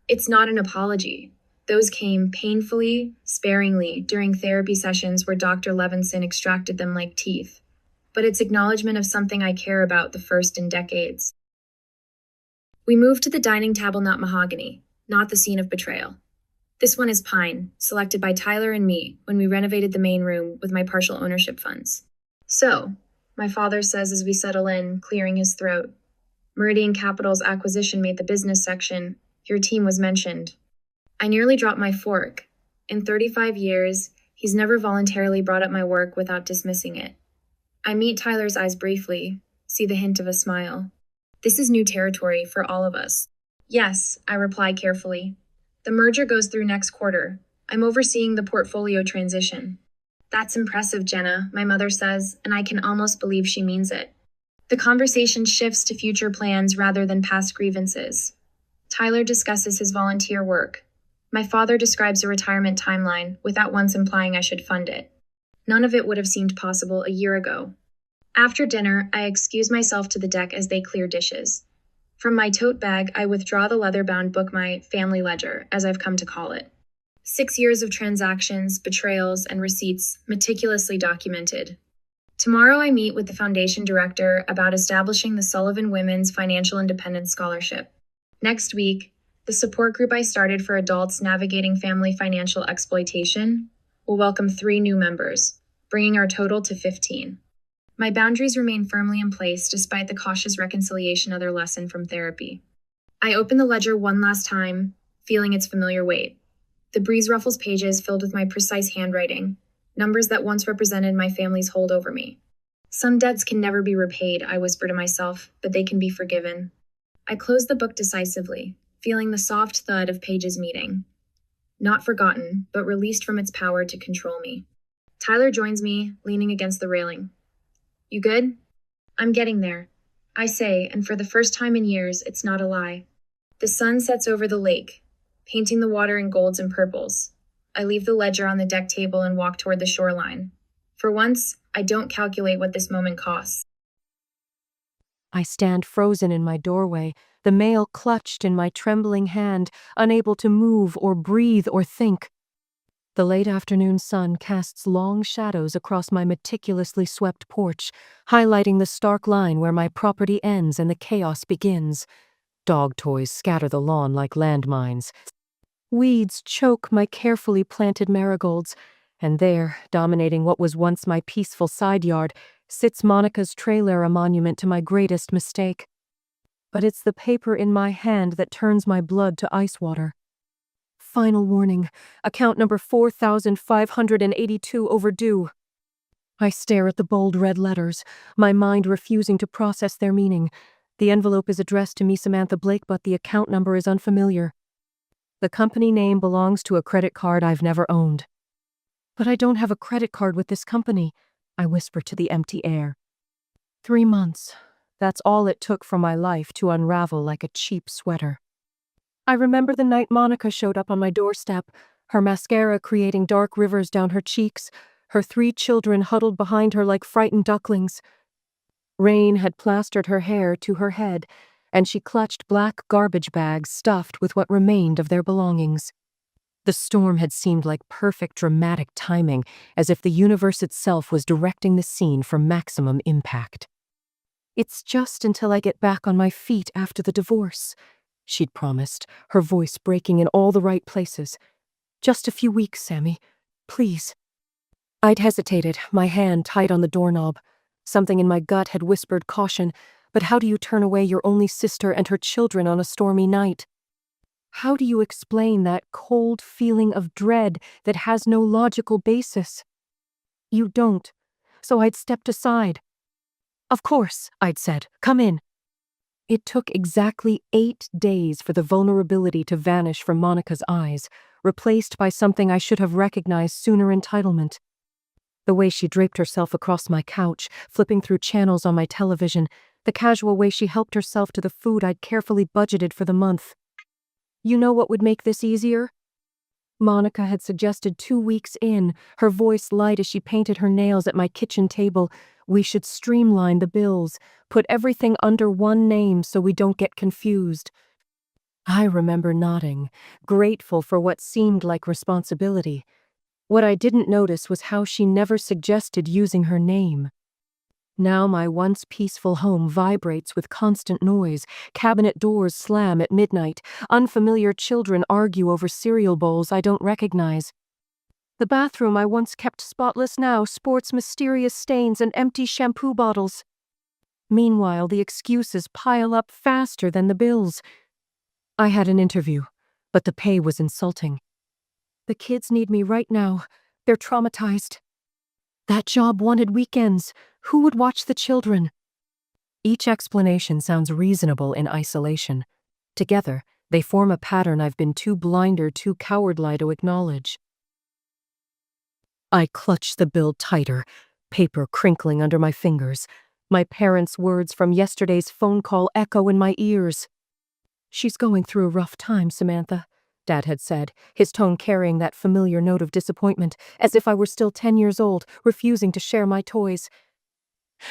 It's not an apology. Those came painfully, sparingly, during therapy sessions where Dr. Levinson extracted them like teeth. But it's acknowledgement of something I care about the first in decades. We move to the dining table, not mahogany, not the scene of betrayal. This one is pine, selected by Tyler and me when we renovated the main room with my partial ownership funds. So, my father says as we settle in, clearing his throat. Meridian Capital's acquisition made the business section. Your team was mentioned. I nearly dropped my fork. In 35 years, he's never voluntarily brought up my work without dismissing it. I meet Tyler's eyes briefly, see the hint of a smile. This is new territory for all of us. Yes, I reply carefully. The merger goes through next quarter. I'm overseeing the portfolio transition. That's impressive, Jenna, my mother says, and I can almost believe she means it. The conversation shifts to future plans rather than past grievances. Tyler discusses his volunteer work. My father describes a retirement timeline without once implying I should fund it. None of it would have seemed possible a year ago. After dinner, I excuse myself to the deck as they clear dishes. From my tote bag, I withdraw the leather-bound book, my family ledger, as I've come to call it. 6 years of transactions, betrayals, and receipts meticulously documented. Tomorrow I meet with the foundation director about establishing the Sullivan Women's Financial Independence Scholarship. Next week, the support group I started for adults navigating family financial exploitation will welcome 3 new members, bringing our total to 15. My boundaries remain firmly in place despite the cautious reconciliation other lesson from therapy. I open the ledger one last time, feeling its familiar weight. The breeze ruffles pages filled with my precise handwriting, numbers that once represented my family's hold over me. Some debts can never be repaid, I whisper to myself, but they can be forgiven. I close the book decisively, feeling the soft thud of pages meeting. Not forgotten, but released from its power to control me. Tyler joins me, leaning against the railing. You good? I'm getting there, I say, and for the first time in years, it's not a lie. The sun sets over the lake, painting the water in golds and purples. I leave the ledger on the deck table and walk toward the shoreline. For once, I don't calculate what this moment costs. I stand frozen in my doorway, the mail clutched in my trembling hand, unable to move or breathe or think. The late afternoon sun casts long shadows across my meticulously swept porch, highlighting the stark line where my property ends and the chaos begins. Dog toys scatter the lawn like landmines. Weeds choke my carefully planted marigolds, and there, dominating what was once my peaceful side yard, sits Monica's trailer, a monument to my greatest mistake. But it's the paper in my hand that turns my blood to ice water. Final warning, account number 4,582 overdue. I stare at the bold red letters, my mind refusing to process their meaning. The envelope is addressed to me, Samantha Blake, but the account number is unfamiliar. The company name belongs to a credit card I've never owned. But I don't have a credit card with this company, I whisper to the empty air. 3 months. That's all it took for my life to unravel like a cheap sweater. I remember the night Monica showed up on my doorstep, her mascara creating dark rivers down her cheeks, her 3 children huddled behind her like frightened ducklings. Rain had plastered her hair to her head, and she clutched black garbage bags stuffed with what remained of their belongings. The storm had seemed like perfect dramatic timing, as if the universe itself was directing the scene for maximum impact. It's just until I get back on my feet after the divorce, she'd promised, her voice breaking in all the right places. Just a few weeks, Sammy. Please. I'd hesitated, my hand tight on the doorknob. Something in my gut had whispered caution, but how do you turn away your only sister and her children on a stormy night? How do you explain that cold feeling of dread that has no logical basis? You don't, so I'd stepped aside. Of course, I'd said, come in. It took exactly 8 days for the vulnerability to vanish from Monica's eyes, replaced by something I should have recognized sooner: entitlement. The way she draped herself across my couch, flipping through channels on my television, the casual way she helped herself to the food I'd carefully budgeted for the month. You know what would make this easier? Monica had suggested 2 weeks in, her voice light as she painted her nails at my kitchen table. We should streamline the bills, put everything under one name so we don't get confused. I remember nodding, grateful for what seemed like responsibility. What I didn't notice was how she never suggested using her name. Now my once peaceful home vibrates with constant noise. Cabinet doors slam at midnight. Unfamiliar children argue over cereal bowls I don't recognize. The bathroom I once kept spotless now sports mysterious stains and empty shampoo bottles. Meanwhile, the excuses pile up faster than the bills. I had an interview, but the pay was insulting. The kids need me right now. They're traumatized. That job wanted weekends. Who would watch the children? Each explanation sounds reasonable in isolation. Together, They form a pattern I've been too blind or too cowardly to acknowledge. I clutch the bill tighter, paper crinkling under my fingers. My parents' words from yesterday's phone call echo in my ears. "She's going through a rough time, Samantha," Dad had said, his tone carrying that familiar note of disappointment, as if I were still 10 years old, refusing to share my toys.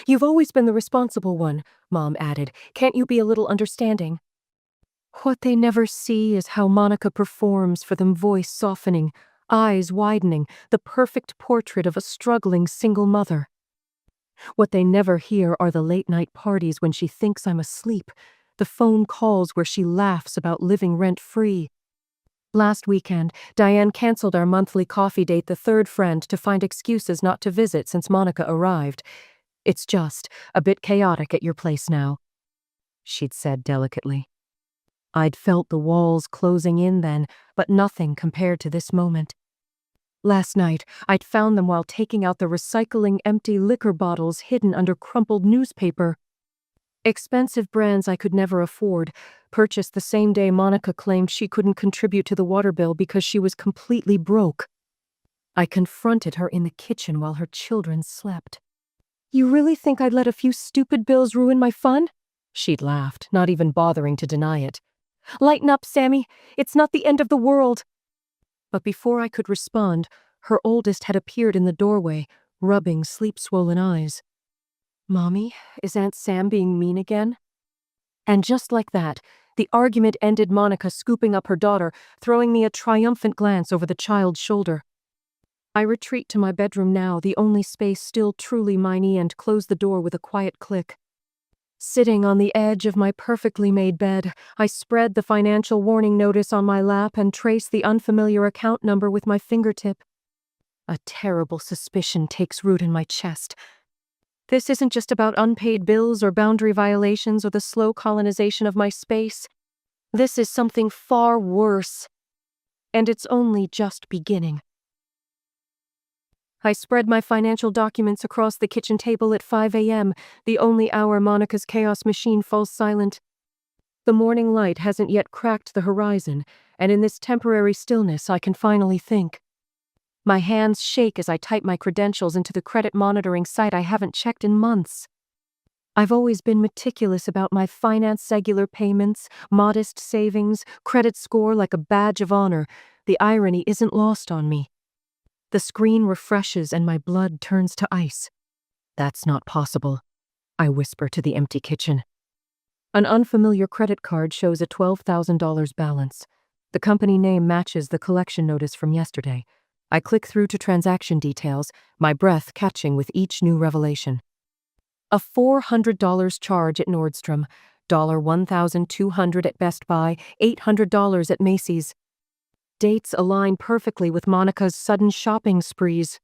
"You've always been the responsible one," Mom added. "Can't you be a little understanding?" What they never see is how Monica performs for them, voice softening, eyes widening, the perfect portrait of a struggling single mother. What they never hear are the late-night parties when she thinks I'm asleep, the phone calls where she laughs about living rent-free. Last weekend, Diane canceled our monthly coffee date, the third friend, to find excuses not to visit since Monica arrived. "It's just a bit chaotic at your place now," she'd said delicately. I'd felt the walls closing in then, but nothing compared to this moment. Last night, I'd found them while taking out the recycling empty liquor bottles hidden under crumpled newspaper. Expensive brands I could never afford, purchased the same day Monica claimed she couldn't contribute to the water bill because she was completely broke. I confronted her in the kitchen while her children slept. "You really think I'd let a few stupid bills ruin my fun?" She'd laughed, not even bothering to deny it. "Lighten up, Sammy. It's not the end of the world." But before I could respond, her oldest had appeared in the doorway, rubbing sleep-swollen eyes. "Mommy, is Aunt Sam being mean again?" And just like that, the argument ended, Monica scooping up her daughter, throwing me a triumphant glance over the child's shoulder. I retreat to my bedroom now, the only space still truly mine, and close the door with a quiet click. Sitting on the edge of my perfectly made bed, I spread the financial warning notice on my lap and trace the unfamiliar account number with my fingertip. A terrible suspicion takes root in my chest. This isn't just about unpaid bills or boundary violations or the slow colonization of my space. This is something far worse. And it's only just beginning. I spread my financial documents across the kitchen table at 5 a.m., the only hour Monica's chaos machine falls silent. The morning light hasn't yet cracked the horizon, and in this temporary stillness I can finally think. My hands shake as I type my credentials into the credit monitoring site I haven't checked in months. I've always been meticulous about my finance, regular payments, modest savings, credit score like a badge of honor. The irony isn't lost on me. The screen refreshes and my blood turns to ice. "That's not possible," I whisper to the empty kitchen. An unfamiliar credit card shows a $12,000 balance. The company name matches the collection notice from yesterday. I click through to transaction details, my breath catching with each new revelation. A $400 charge at Nordstrom, $1,200 at Best Buy, $800 at Macy's. Dates align perfectly with Monica's sudden shopping sprees.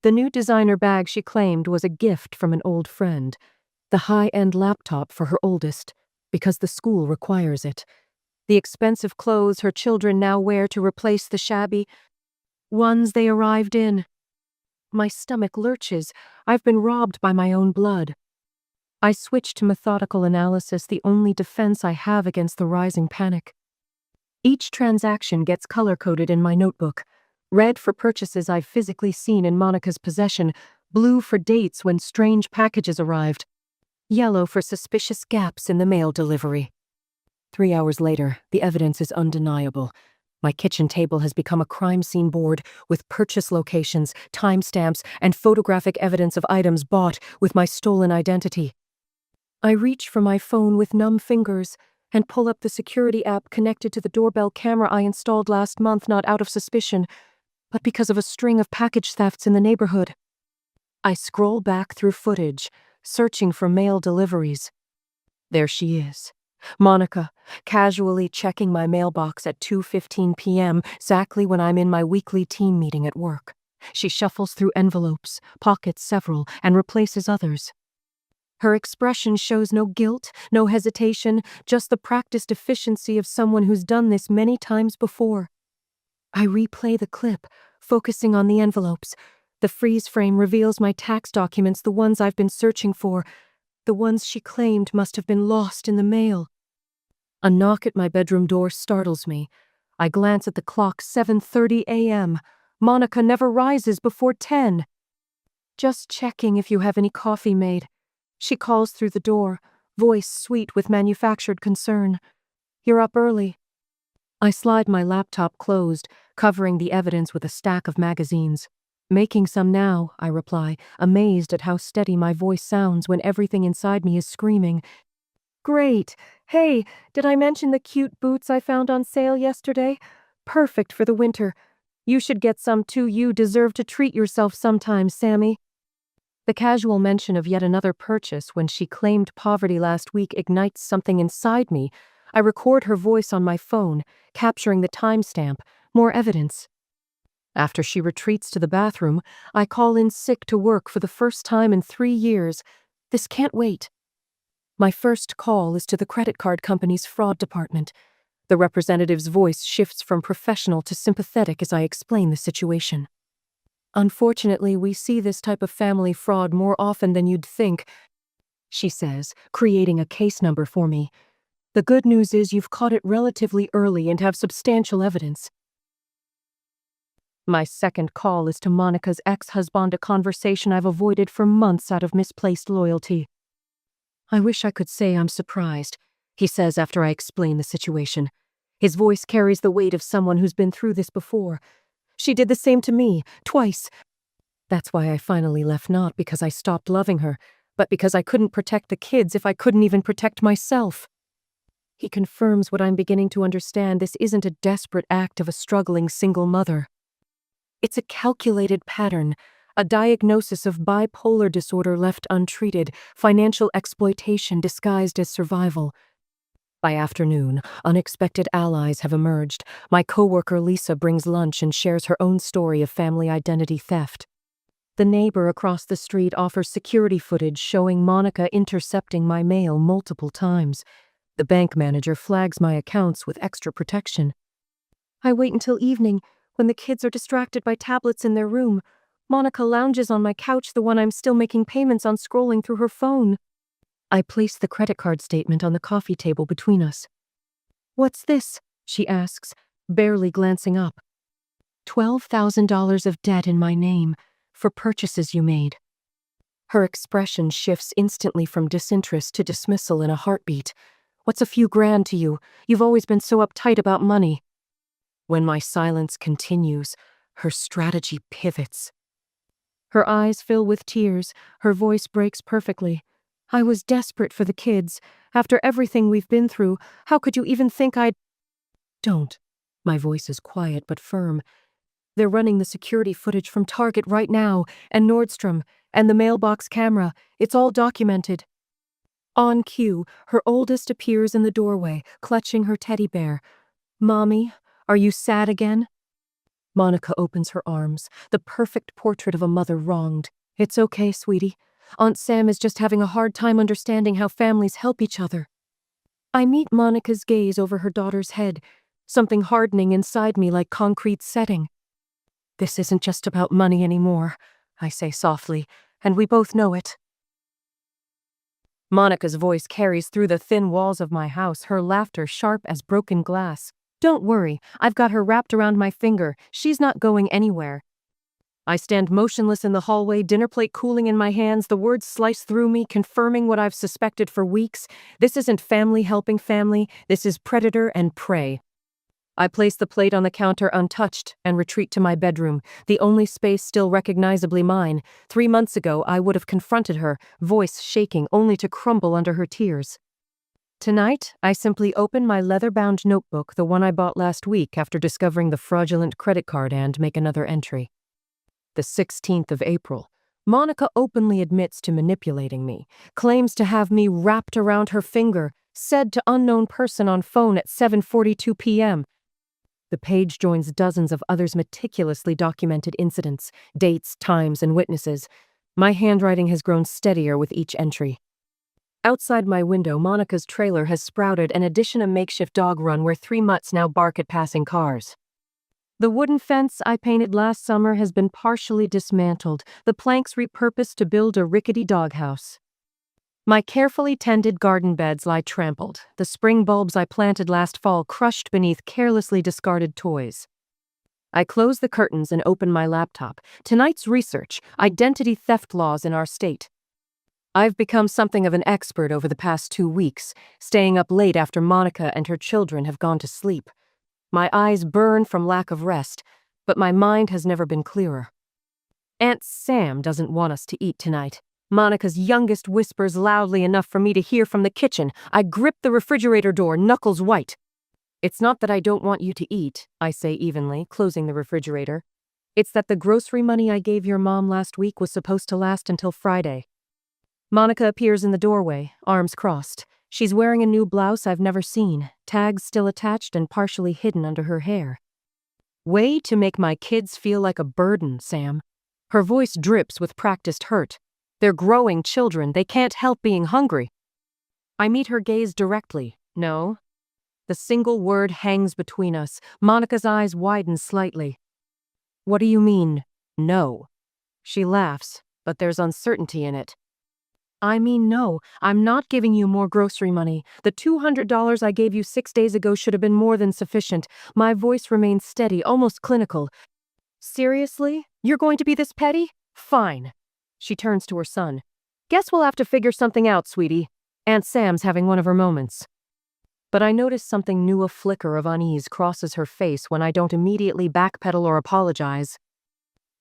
The new designer bag she claimed was a gift from an old friend. The high-end laptop for her oldest, because the school requires it. The expensive clothes her children now wear to replace the shabby ones they arrived in. My stomach lurches. I've been robbed by my own blood. I switch to methodical analysis, the only defense I have against the rising panic. Each transaction gets color-coded in my notebook. Red for purchases I've physically seen in Monica's possession, blue for dates when strange packages arrived, yellow for suspicious gaps in the mail delivery. 3 hours later, the evidence is undeniable. My kitchen table has become a crime scene board with purchase locations, timestamps, and photographic evidence of items bought with my stolen identity. I reach for my phone with numb fingers and pull up the security app connected to the doorbell camera I installed last month, not out of suspicion, but because of a string of package thefts in the neighborhood. I scroll back through footage, searching for mail deliveries. There she is, Monica, casually checking my mailbox at 2:15 p.m., exactly when I'm in my weekly team meeting at work. She shuffles through envelopes, pockets several, and replaces others. Her expression shows no guilt, no hesitation, just the practiced efficiency of someone who's done this many times before. I replay the clip, focusing on the envelopes. The freeze frame reveals my tax documents, the ones I've been searching for, the ones she claimed must have been lost in the mail. A knock at my bedroom door startles me. I glance at the clock, 7:30 a.m. Monica never rises before 10. Just checking if you have any coffee made. She calls through the door, voice sweet with manufactured concern. You're up early. I slide my laptop closed, covering the evidence with a stack of magazines. Making some now, I reply, amazed at how steady my voice sounds when everything inside me is screaming. Great. Hey, did I mention the cute boots I found on sale yesterday? Perfect for the winter. You should get some too. You deserve to treat yourself sometime, Sammy. The casual mention of yet another purchase when she claimed poverty last week ignites something inside me. I record her voice on my phone, capturing the timestamp, more evidence. After she retreats to the bathroom, I call in sick to work for the first time in 3 years. This can't wait. My first call is to the credit card company's fraud department. The representative's voice shifts from professional to sympathetic as I explain the situation. Unfortunately, we see this type of family fraud more often than you'd think, she says, creating a case number for me. The good news is you've caught it relatively early and have substantial evidence. My second call is to Monica's ex-husband, a conversation I've avoided for months out of misplaced loyalty. I wish I could say I'm surprised, he says after I explain the situation. His voice carries the weight of someone who's been through this before. She did the same to me, twice. That's why I finally left, not because I stopped loving her, but because I couldn't protect the kids if I couldn't even protect myself. He confirms what I'm beginning to understand. This isn't a desperate act of a struggling single mother. It's a calculated pattern, a diagnosis of bipolar disorder left untreated, financial exploitation disguised as survival. By afternoon, unexpected allies have emerged. My coworker Lisa brings lunch and shares her own story of family identity theft. The neighbor across the street offers security footage showing Monica intercepting my mail multiple times. The bank manager flags my accounts with extra protection. I wait until evening, when the kids are distracted by tablets in their room. Monica lounges on my couch, the one I'm still making payments on, scrolling through her phone. I place the credit card statement on the coffee table between us. What's this? She asks, barely glancing up. $12,000 of debt in my name, for purchases you made. Her expression shifts instantly from disinterest to dismissal in a heartbeat. What's a few grand to you? You've always been so uptight about money. When my silence continues, her strategy pivots. Her eyes fill with tears, her voice breaks perfectly. I was desperate for the kids. After everything we've been through, how could you even think I'd... Don't. My voice is quiet but firm. They're running the security footage from Target right now, and Nordstrom, and the mailbox camera. It's all documented. On cue, her oldest appears in the doorway, clutching her teddy bear. Mommy, are you sad again? Monica opens her arms, the perfect portrait of a mother wronged. It's okay, sweetie. Aunt Sam is just having a hard time understanding how families help each other. I meet Monica's gaze over her daughter's head, something hardening inside me like concrete setting. This isn't just about money anymore, I say softly, and we both know it. Monica's voice carries through the thin walls of my house, her laughter sharp as broken glass. Don't worry, I've got her wrapped around my finger. She's not going anywhere. I stand motionless in the hallway, dinner plate cooling in my hands. The words slice through me, confirming what I've suspected for weeks. This isn't family helping family. This is predator and prey. I place the plate on the counter untouched and retreat to my bedroom, the only space still recognizably mine. 3 months ago, I would have confronted her, voice shaking, only to crumble under her tears. Tonight, I simply open my leather-bound notebook, the one I bought last week after discovering the fraudulent credit card, and make another entry. The 16th of April. Monica openly admits to manipulating me, claims to have me wrapped around her finger, said to unknown person on phone at 7:42 p.m. The page joins dozens of others' meticulously documented incidents, dates, times, and witnesses. My handwriting has grown steadier with each entry. Outside my window, Monica's trailer has sprouted an addition, a makeshift dog run where 3 mutts now bark at passing cars. The wooden fence I painted last summer has been partially dismantled, the planks repurposed to build a rickety doghouse. My carefully tended garden beds lie trampled, the spring bulbs I planted last fall crushed beneath carelessly discarded toys. I close the curtains and open my laptop. Tonight's research: identity theft laws in our state. I've become something of an expert over the past 2 weeks, staying up late after Monica and her children have gone to sleep. My eyes burn from lack of rest, but my mind has never been clearer. Aunt Sam doesn't want us to eat tonight. Monica's youngest whispers loudly enough for me to hear from the kitchen. I grip the refrigerator door, knuckles white. It's not that I don't want you to eat, I say evenly, closing the refrigerator. It's that the grocery money I gave your mom last week was supposed to last until Friday. Monica appears in the doorway, arms crossed. She's wearing a new blouse I've never seen, tags still attached and partially hidden under her hair. Way to make my kids feel like a burden, Sam. Her voice drips with practiced hurt. They're growing children, they can't help being hungry. I meet her gaze directly. No. The single word hangs between us. Monica's eyes widen slightly. What do you mean, no? She laughs, but there's uncertainty in it. I mean no, I'm not giving you more grocery money. The $200 I gave you 6 days ago should have been more than sufficient. My voice remains steady, almost clinical. Seriously? You're going to be this petty? Fine. She turns to her son. Guess we'll have to figure something out, sweetie. Aunt Sam's having one of her moments. But I notice something new. A flicker of unease crosses her face when I don't immediately backpedal or apologize.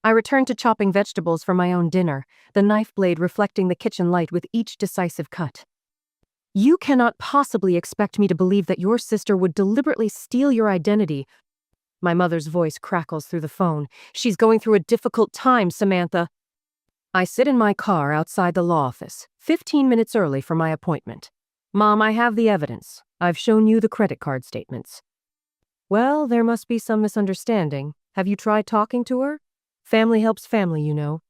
I return to chopping vegetables for my own dinner, the knife blade reflecting the kitchen light with each decisive cut. You cannot possibly expect me to believe that your sister would deliberately steal your identity. My mother's voice crackles through the phone. She's going through a difficult time, Samantha. I sit in my car outside the law office, 15 minutes early for my appointment. Mom, I have the evidence. I've shown you the credit card statements. Well, there must be some misunderstanding. Have you tried talking to her? Family helps family, you know.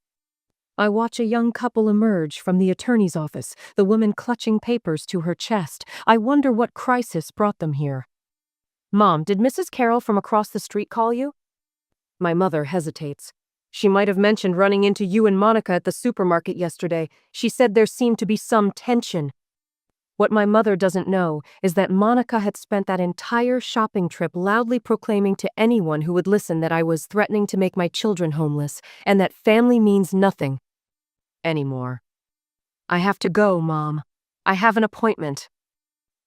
I watch a young couple emerge from the attorney's office, the woman clutching papers to her chest. I wonder what crisis brought them here. Mom, did Mrs. Carroll from across the street call you? My mother hesitates. She might have mentioned running into you and Monica at the supermarket yesterday. She said there seemed to be some tension. What my mother doesn't know is that Monica had spent that entire shopping trip loudly proclaiming to anyone who would listen that I was threatening to make my children homeless, and that family means nothing anymore. I have to go, Mom. I have an appointment.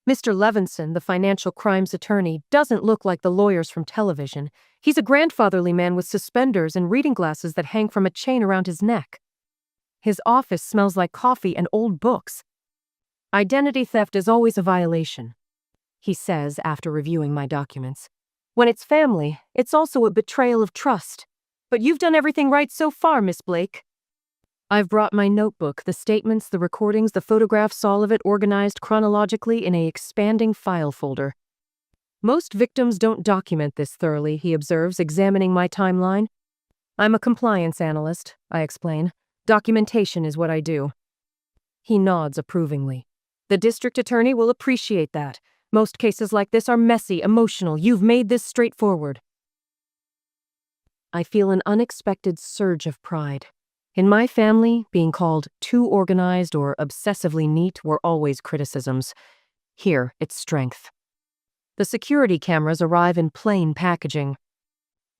Mr. Levinson, the financial crimes attorney, doesn't look like the lawyers from television. He's a grandfatherly man with suspenders and reading glasses that hang from a chain around his neck. His office smells like coffee and old books. Identity theft is always a violation, he says after reviewing my documents. When it's family, it's also a betrayal of trust. But you've done everything right so far, Miss Blake. I've brought my notebook, the statements, the recordings, the photographs, all of it organized chronologically in an expanding file folder. Most victims don't document this thoroughly, he observes, examining my timeline. I'm a compliance analyst, I explain. Documentation is what I do. He nods approvingly. The district attorney will appreciate that. Most cases like this are messy, emotional. You've made this straightforward. I feel an unexpected surge of pride. In my family, being called too organized or obsessively neat were always criticisms. Here, it's strength. The security cameras arrive in plain packaging.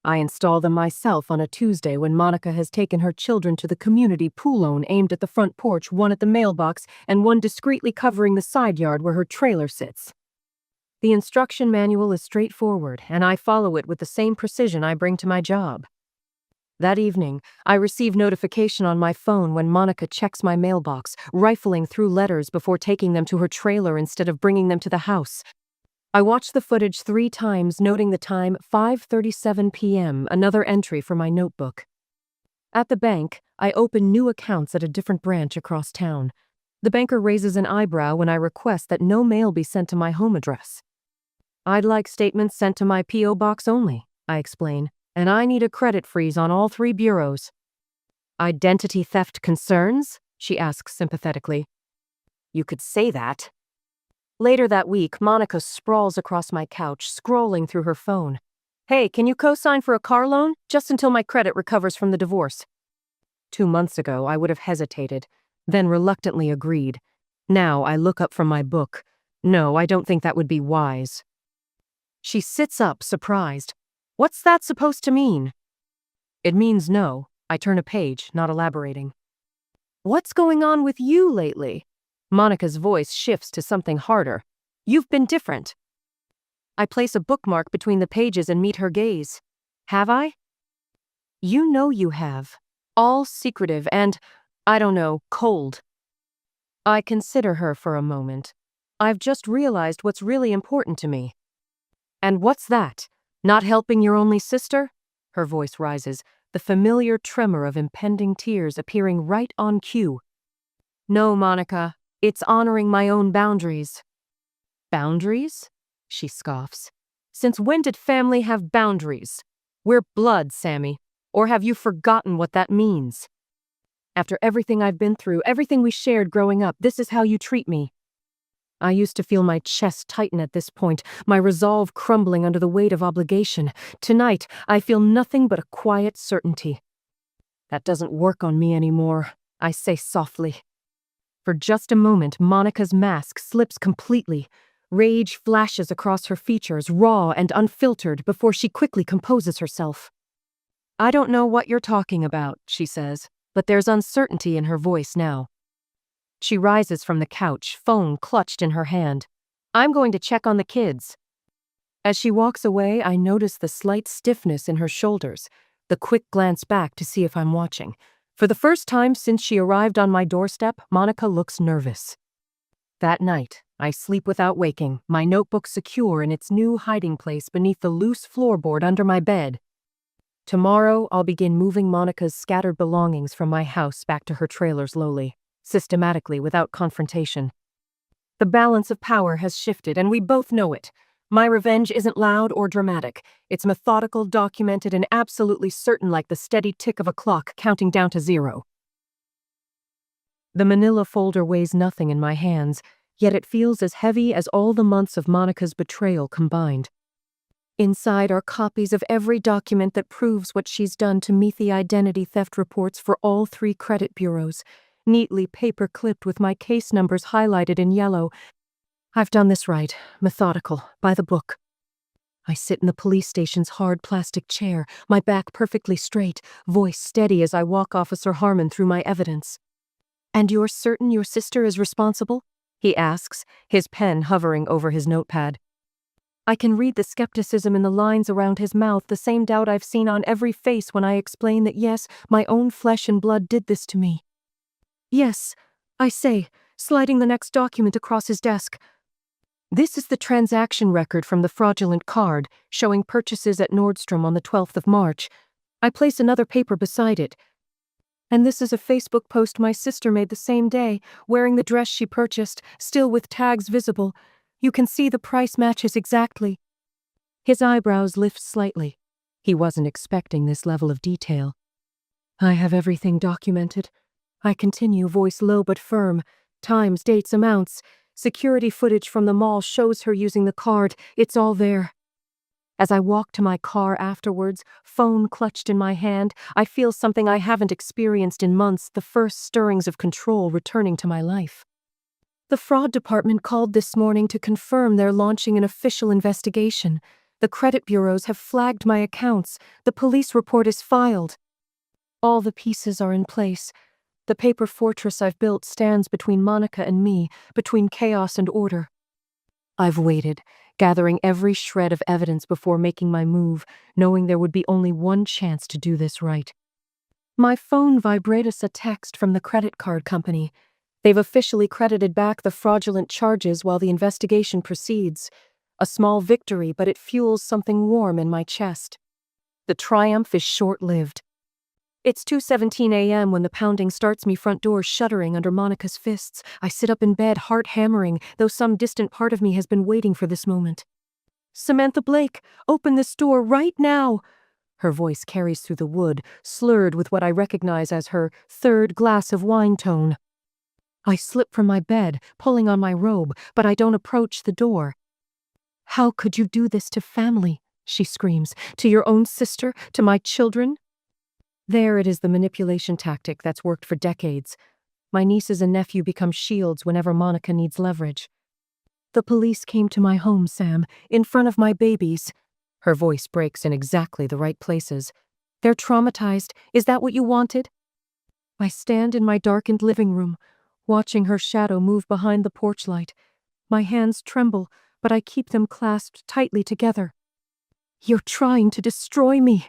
I install them myself on a Tuesday when Monica has taken her children to the community pool aimed at the front porch, one at the mailbox, and one discreetly covering the side yard where her trailer sits. The instruction manual is straightforward, and I follow it with the same precision I bring to my job. That evening, I receive notification on my phone when Monica checks my mailbox, rifling through letters before taking them to her trailer instead of bringing them to the house. I watch the footage 3 times, noting the time 5:37 p.m., another entry for my notebook. At the bank, I open new accounts at a different branch across town. The banker raises an eyebrow when I request that no mail be sent to my home address. I'd like statements sent to my P.O. box only, I explain, and I need a credit freeze on all 3 bureaus. Identity theft concerns? She asks sympathetically. You could say that. Later that week, Monica sprawls across my couch, scrolling through her phone. Hey, can you co-sign for a car loan? Just until my credit recovers from the divorce. 2 months ago, I would have hesitated, then reluctantly agreed. Now I look up from my book. No, I don't think that would be wise. She sits up, surprised. What's that supposed to mean? It means no. I turn a page, not elaborating. What's going on with you lately? Monica's voice shifts to something harder. You've been different. I place a bookmark between the pages and meet her gaze. Have I? You know you have. All secretive and, I don't know, cold. I consider her for a moment. I've just realized what's really important to me. And what's that? Not helping your only sister? Her voice rises, the familiar tremor of impending tears appearing right on cue. No, Monica, it's honoring my own boundaries. Boundaries? She scoffs. Since when did family have boundaries? We're blood, Sammy. Or have you forgotten what that means? After everything I've been through, everything we shared growing up, this is how you treat me. I used to feel my chest tighten at this point, my resolve crumbling under the weight of obligation. Tonight, I feel nothing but a quiet certainty. That doesn't work on me anymore, I say softly. For just a moment, Monica's mask slips completely. Rage flashes across her features, raw and unfiltered, before she quickly composes herself. I don't know what you're talking about, she says, but there's uncertainty in her voice now. She rises from the couch, phone clutched in her hand. I'm going to check on the kids. As she walks away, I notice the slight stiffness in her shoulders, the quick glance back to see if I'm watching. For the first time since she arrived on my doorstep, Monica looks nervous. That night, I sleep without waking, my notebook secure in its new hiding place beneath the loose floorboard under my bed. Tomorrow, I'll begin moving Monica's scattered belongings from my house back to her trailer slowly, systematically, without confrontation. The balance of power has shifted, and we both know it. My revenge isn't loud or dramatic. It's methodical, documented, and absolutely certain, like the steady tick of a clock counting down to 0. The manila folder weighs nothing in my hands, yet it feels as heavy as all the months of Monica's betrayal combined. Inside are copies of every document that proves what she's done to meet the identity theft reports for all 3 credit bureaus, neatly paper-clipped with my case numbers highlighted in yellow. I've done this right, methodical, by the book. I sit in the police station's hard plastic chair, my back perfectly straight, voice steady as I walk Officer Harmon through my evidence. And you're certain your sister is responsible? He asks, his pen hovering over his notepad. I can read the skepticism in the lines around his mouth, the same doubt I've seen on every face when I explain that yes, my own flesh and blood did this to me. Yes, I say, sliding the next document across his desk. This is the transaction record from the fraudulent card, showing purchases at Nordstrom on the 12th of March. I place another paper beside it. And this is a Facebook post my sister made the same day, wearing the dress she purchased, still with tags visible. You can see the price matches exactly. His eyebrows lift slightly. He wasn't expecting this level of detail. I have everything documented. I continue, voice low but firm. Times, dates, amounts. Security footage from the mall shows her using the card. It's all there. As I walk to my car afterwards, phone clutched in my hand, I feel something I haven't experienced in months, the first stirrings of control returning to my life. The fraud department called this morning to confirm they're launching an official investigation. The credit bureaus have flagged my accounts. The police report is filed. All the pieces are in place. The paper fortress I've built stands between Monica and me, between chaos and order. I've waited, gathering every shred of evidence before making my move, knowing there would be only one chance to do this right. My phone vibrates a text from the credit card company. They've officially credited back the fraudulent charges while the investigation proceeds. A small victory, but it fuels something warm in my chest. The triumph is short-lived. It's 2:17 a.m. when the pounding starts me front door shuddering under Monica's fists. I sit up in bed, heart hammering, though some distant part of me has been waiting for this moment. Samantha Blake, open this door right now! Her voice carries through the wood, slurred with what I recognize as her third glass of wine tone. I slip from my bed, pulling on my robe, but I don't approach the door. How could you do this to family? She screams. To your own sister? To my children? There it is, the manipulation tactic that's worked for decades. My nieces and nephew become shields whenever Monica needs leverage. The police came to my home, Sam, in front of my babies. Her voice breaks in exactly the right places. They're traumatized. Is that what you wanted? I stand in my darkened living room, watching her shadow move behind the porch light. My hands tremble, but I keep them clasped tightly together. You're trying to destroy me,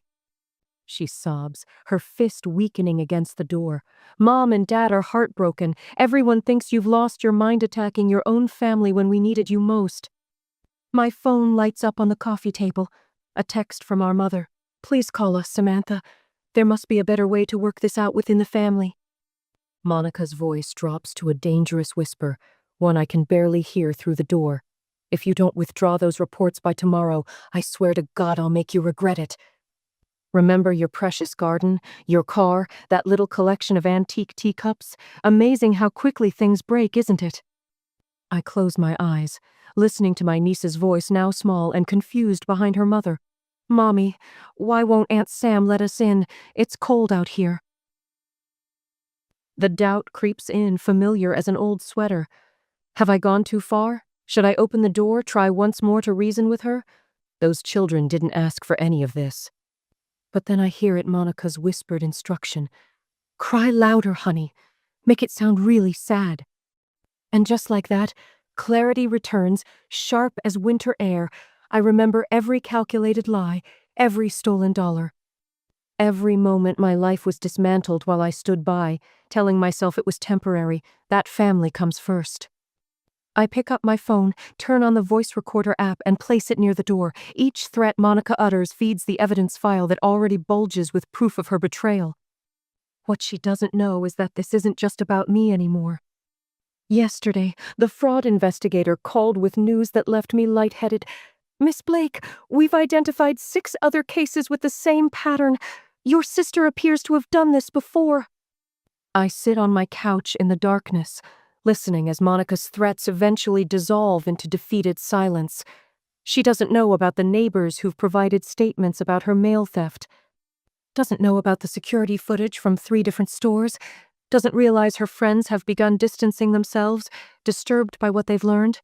she sobs, her fist weakening against the door. Mom and Dad are heartbroken. Everyone thinks you've lost your mind attacking your own family when we needed you most. My phone lights up on the coffee table. A text from our mother. Please call us, Samantha. There must be a better way to work this out within the family. Monica's voice drops to a dangerous whisper, one I can barely hear through the door. If you don't withdraw those reports by tomorrow, I swear to God I'll make you regret it. Remember your precious garden, your car, that little collection of antique teacups? Amazing how quickly things break, isn't it? I close my eyes, listening to my niece's voice, now small and confused behind her mother. Mommy, why won't Aunt Sam let us in? It's cold out here. The doubt creeps in, familiar as an old sweater. Have I gone too far? Should I open the door, try once more to reason with her? Those children didn't ask for any of this. But then I hear it, Monica's whispered instruction. Cry louder, honey. Make it sound really sad. And just like that, clarity returns, sharp as winter air. I remember every calculated lie, every stolen dollar. Every moment my life was dismantled while I stood by, telling myself it was temporary. That family comes first. I pick up my phone, turn on the voice recorder app, and place it near the door. Each threat Monica utters feeds the evidence file that already bulges with proof of her betrayal. What she doesn't know is that this isn't just about me anymore. Yesterday, the fraud investigator called with news that left me lightheaded. Miss Blake, we've identified 6 other cases with the same pattern. Your sister appears to have done this before. I sit on my couch in the darkness, listening as Monica's threats eventually dissolve into defeated silence. She doesn't know about the neighbors who've provided statements about her mail theft. Doesn't know about the security footage from 3 different stores. Doesn't realize her friends have begun distancing themselves, disturbed by what they've learned.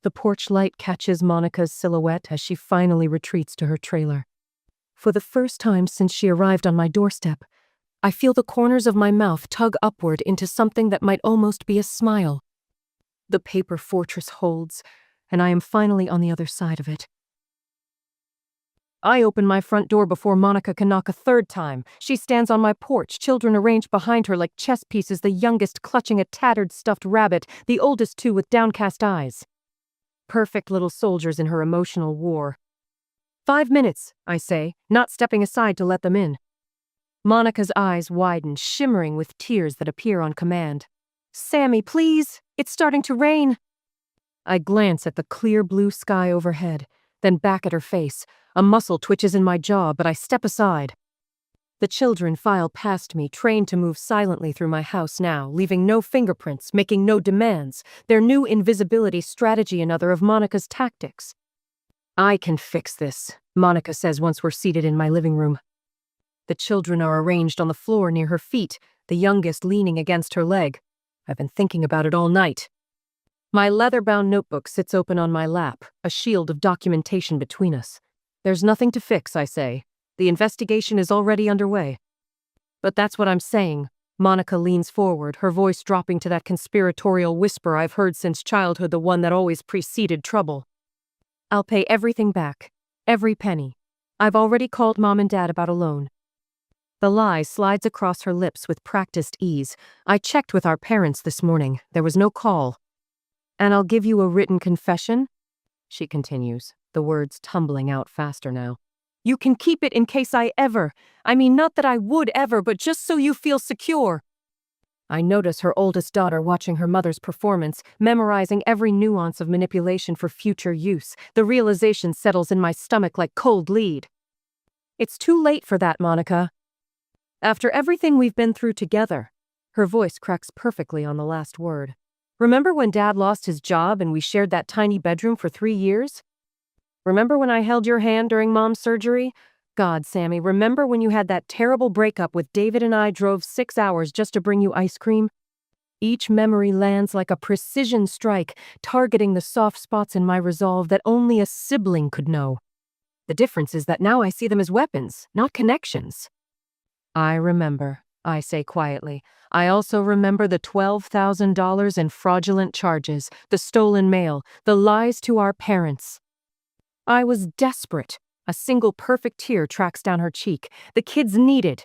The porch light catches Monica's silhouette as she finally retreats to her trailer. For the first time since she arrived on my doorstep, I feel the corners of my mouth tug upward into something that might almost be a smile. The paper fortress holds, and I am finally on the other side of it. I open my front door before Monica can knock a 3rd time. She stands on my porch, children arranged behind her like chess pieces, the youngest clutching a tattered stuffed rabbit, the oldest 2 with downcast eyes. Perfect little soldiers in her emotional war. 5 minutes, I say, not stepping aside to let them in. Monica's eyes widen, shimmering with tears that appear on command. Sammy, please! It's starting to rain! I glance at the clear blue sky overhead, then back at her face. A muscle twitches in my jaw, but I step aside. The children file past me, trained to move silently through my house now, leaving no fingerprints, making no demands, their new invisibility strategy another of Monica's tactics. I can fix this, Monica says once we're seated in my living room. The children are arranged on the floor near her feet, the youngest leaning against her leg. I've been thinking about it all night. My leather-bound notebook sits open on my lap, a shield of documentation between us. There's nothing to fix, I say. The investigation is already underway. But that's what I'm saying. Monica leans forward, her voice dropping to that conspiratorial whisper I've heard since childhood, the one that always preceded trouble. I'll pay everything back. Every penny. I've already called Mom and Dad about a loan. The lie slides across her lips with practiced ease. I checked with our parents this morning. There was no call. And I'll give you a written confession, she continues, the words tumbling out faster now. You can keep it in case I mean, not that I would ever, but just so you feel secure. I notice her oldest daughter watching her mother's performance, memorizing every nuance of manipulation for future use. The realization settles in my stomach like cold lead. It's too late for that, Monica. After everything we've been through together, her voice cracks perfectly on the last word. Remember when Dad lost his job and we shared that tiny bedroom for 3 years? Remember when I held your hand during Mom's surgery? God, Sammy, remember when you had that terrible breakup with David and I drove 6 hours just to bring you ice cream? Each memory lands like a precision strike, targeting the soft spots in my resolve that only a sibling could know. The difference is that now I see them as weapons, not connections. I remember, I say quietly. I also remember the $12,000 in fraudulent charges, the stolen mail, the lies to our parents. I was desperate. A single perfect tear tracks down her cheek. The kids needed.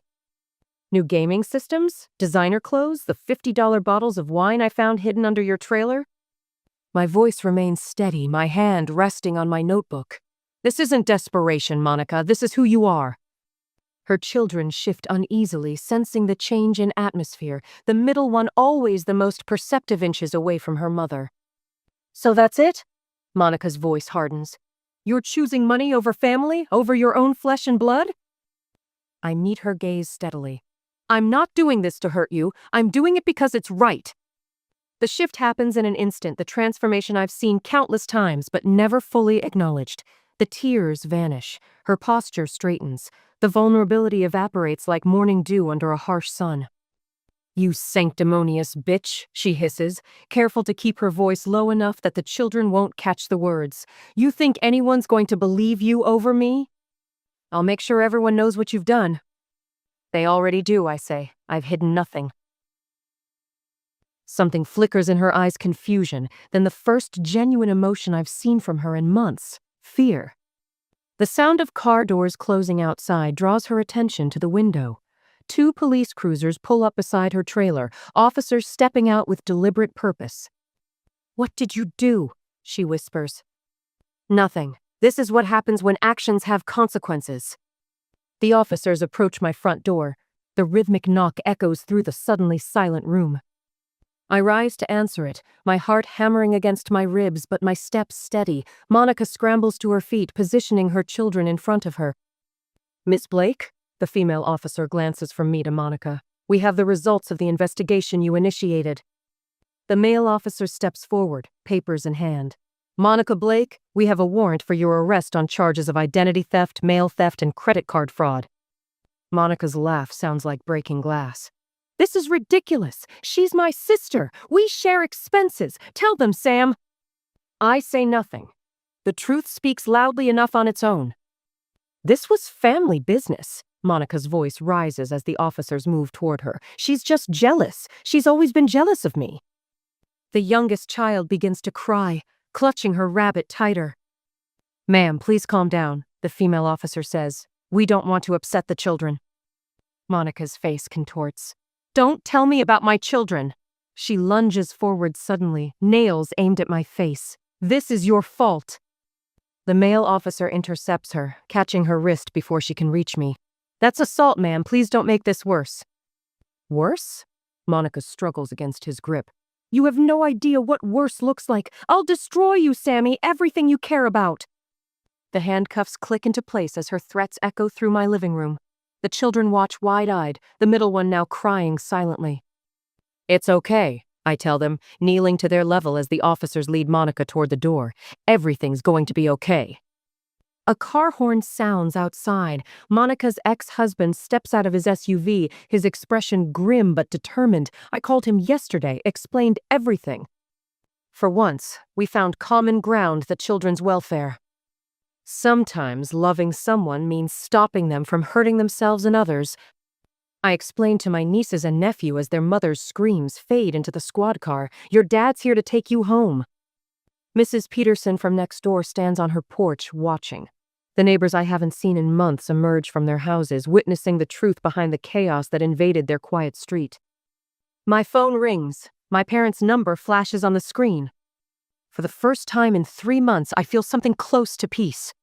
New gaming systems? Designer clothes? The $50 bottles of wine I found hidden under your trailer? My voice remains steady, my hand resting on my notebook. This isn't desperation, Monica. This is who you are. Her children shift uneasily, sensing the change in atmosphere, the middle one always the most perceptive inches away from her mother. So that's it? Monica's voice hardens. You're choosing money over family, over your own flesh and blood? I meet her gaze steadily. I'm not doing this to hurt you. I'm doing it because it's right. The shift happens in an instant, the transformation I've seen countless times, but never fully acknowledged. The tears vanish. Her posture straightens. The vulnerability evaporates like morning dew under a harsh sun. You sanctimonious bitch, she hisses, careful to keep her voice low enough that the children won't catch the words. You think anyone's going to believe you over me? I'll make sure everyone knows what you've done. They already do, I say. I've hidden nothing. Something flickers in her eyes, confusion, then the first genuine emotion I've seen from her in months, fear. The sound of car doors closing outside draws her attention to the window. 2 police cruisers pull up beside her trailer, officers stepping out with deliberate purpose. What did you do? She whispers. Nothing. This is what happens when actions have consequences. The officers approach my front door. The rhythmic knock echoes through the suddenly silent room. I rise to answer it, my heart hammering against my ribs, but my steps steady. Monica scrambles to her feet, positioning her children in front of her. Miss Blake? The female officer glances from me to Monica. We have the results of the investigation you initiated. The male officer steps forward, papers in hand. Monica Blake, we have a warrant for your arrest on charges of identity theft, mail theft, and credit card fraud. Monica's laugh sounds like breaking glass. This is ridiculous. She's my sister. We share expenses. Tell them, Sam. I say nothing. The truth speaks loudly enough on its own. This was family business. Monica's voice rises as the officers move toward her. She's just jealous. She's always been jealous of me. The youngest child begins to cry, clutching her rabbit tighter. Ma'am, please calm down, the female officer says. We don't want to upset the children. Monica's face contorts. Don't tell me about my children. She lunges forward suddenly, nails aimed at my face. This is your fault. The male officer intercepts her, catching her wrist before she can reach me. That's assault, ma'am. Please don't make this worse. Worse? Monica struggles against his grip. You have no idea what worse looks like. I'll destroy you, Sammy, everything you care about. The handcuffs click into place as her threats echo through my living room. The children watch wide-eyed, the middle one now crying silently. It's okay, I tell them, kneeling to their level as the officers lead Monica toward the door. Everything's going to be okay. A car horn sounds outside. Monica's ex-husband steps out of his SUV, his expression grim but determined. I called him yesterday, explained everything. For once, we found common ground: the children's welfare. Sometimes loving someone means stopping them from hurting themselves and others. I explained to my nieces and nephew as their mother's screams fade into the squad car. Your dad's here to take you home. Mrs. Peterson from next door stands on her porch, watching. The neighbors I haven't seen in months emerge from their houses, witnessing the truth behind the chaos that invaded their quiet street. My phone rings. My parents' number flashes on the screen. For the first time in 3 months, I feel something close to peace.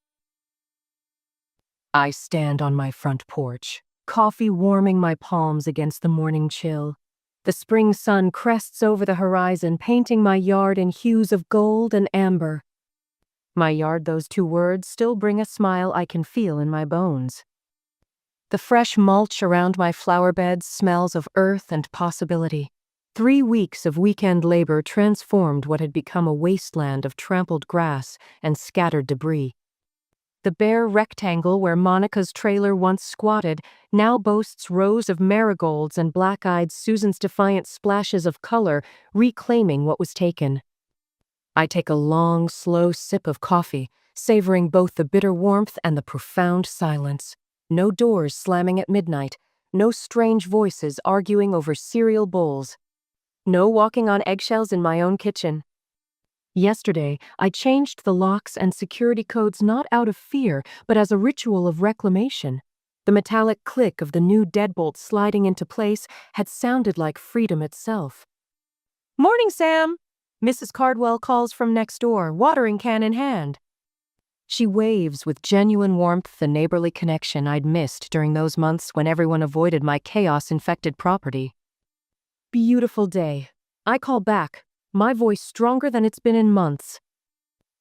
I stand on my front porch, coffee warming my palms against the morning chill. The spring sun crests over the horizon, painting my yard in hues of gold and amber. My yard, those 2 words still bring a smile I can feel in my bones. The fresh mulch around my flower beds smells of earth and possibility. 3 weeks of weekend labor transformed what had become a wasteland of trampled grass and scattered debris. The bare rectangle where Monica's trailer once squatted now boasts rows of marigolds and black-eyed Susan's defiant splashes of color, reclaiming what was taken. I take a long, slow sip of coffee, savoring both the bitter warmth and the profound silence. No doors slamming at midnight, no strange voices arguing over cereal bowls. No walking on eggshells in my own kitchen. Yesterday, I changed the locks and security codes not out of fear, but as a ritual of reclamation. The metallic click of the new deadbolt sliding into place had sounded like freedom itself. "Morning, Sam!" Mrs. Cardwell calls from next door, watering can in hand. She waves with genuine warmth the neighborly connection I'd missed during those months when everyone avoided my chaos-infected property. Beautiful day. I call back, my voice stronger than it's been in months.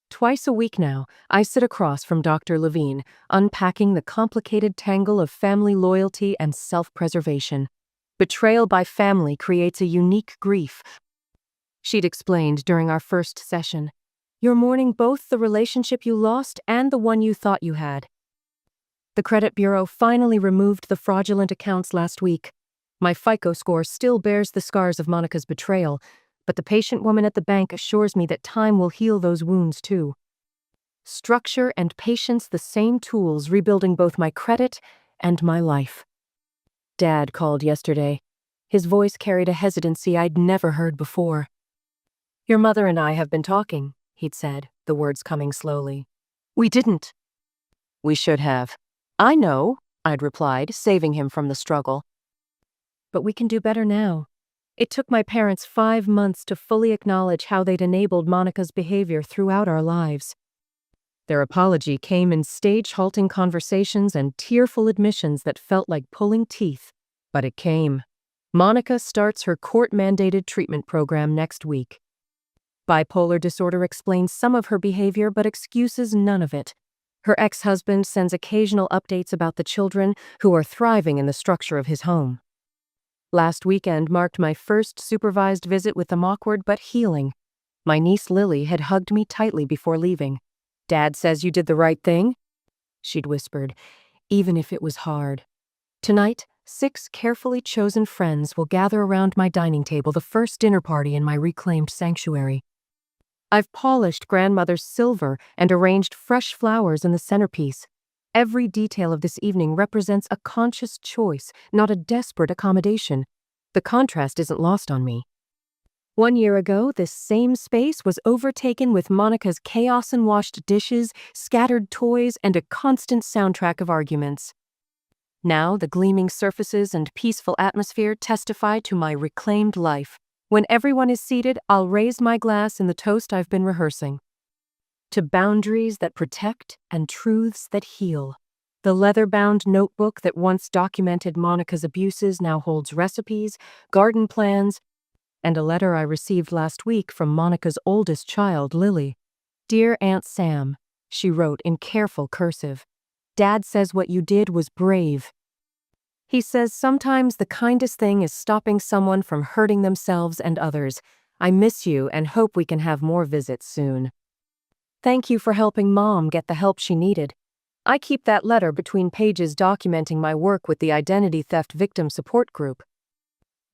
Twice a week now, I sit across from Dr. Levine, unpacking the complicated tangle of family loyalty and self-preservation. Betrayal by family creates a unique grief. She'd explained during our first session. You're mourning both the relationship you lost and the one you thought you had. The credit bureau finally removed the fraudulent accounts last week. My FICO score still bears the scars of Monica's betrayal, but the patient woman at the bank assures me that time will heal those wounds too. Structure and patience, the same tools rebuilding both my credit and my life. Dad called yesterday. His voice carried a hesitancy I'd never heard before. Your mother and I have been talking, he'd said, the words coming slowly. We didn't. We should have. I know, I'd replied, saving him from the struggle. But we can do better now. It took my parents 5 months to fully acknowledge how they'd enabled Monica's behavior throughout our lives. Their apology came in stage-halting conversations and tearful admissions that felt like pulling teeth. But it came. Monica starts her court-mandated treatment program next week. Bipolar disorder explains some of her behavior but excuses none of it. Her ex-husband sends occasional updates about the children who are thriving in the structure of his home. Last weekend marked my first supervised visit with them, awkward but healing. My niece Lily had hugged me tightly before leaving. Dad says you did the right thing, she'd whispered, even if it was hard. Tonight, 6 carefully chosen friends will gather around my dining table, the first dinner party in my reclaimed sanctuary. I've polished grandmother's silver and arranged fresh flowers in the centerpiece. Every detail of this evening represents a conscious choice, not a desperate accommodation. The contrast isn't lost on me. 1 year ago, this same space was overtaken with Monica's chaos and washed dishes, scattered toys, and a constant soundtrack of arguments. Now, the gleaming surfaces and peaceful atmosphere testify to my reclaimed life. When everyone is seated, I'll raise my glass in the toast I've been rehearsing. To boundaries that protect and truths that heal. The leather-bound notebook that once documented Monica's abuses now holds recipes, garden plans, and a letter I received last week from Monica's oldest child, Lily. Dear Aunt Sam, she wrote in careful cursive. Dad says what you did was brave. He says sometimes the kindest thing is stopping someone from hurting themselves and others. I miss you and hope we can have more visits soon. Thank you for helping Mom get the help she needed. I keep that letter between pages documenting my work with the Identity Theft Victim Support Group.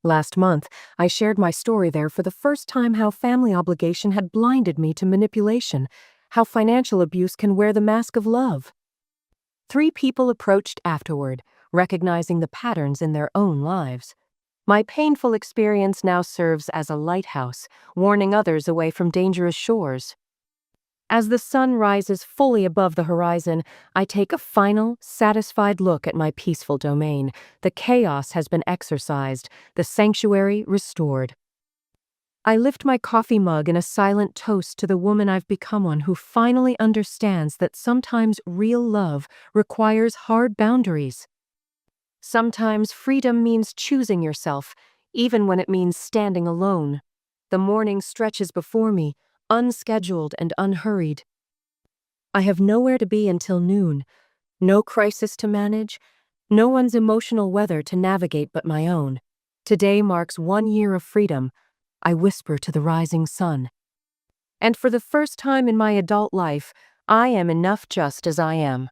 Last month, I shared my story there for the first time, how family obligation had blinded me to manipulation, how financial abuse can wear the mask of love. 3 people approached afterward, recognizing the patterns in their own lives. My painful experience now serves as a lighthouse, warning others away from dangerous shores. As the sun rises fully above the horizon, I take a final, satisfied look at my peaceful domain. The chaos has been exorcised, the sanctuary restored. I lift my coffee mug in a silent toast to the woman I've become, one who finally understands that sometimes real love requires hard boundaries. Sometimes freedom means choosing yourself, even when it means standing alone. The morning stretches before me, unscheduled and unhurried. I have nowhere to be until noon, no crisis to manage, no one's emotional weather to navigate but my own. Today marks 1 year of freedom, I whisper to the rising sun. And for the first time in my adult life, I am enough just as I am.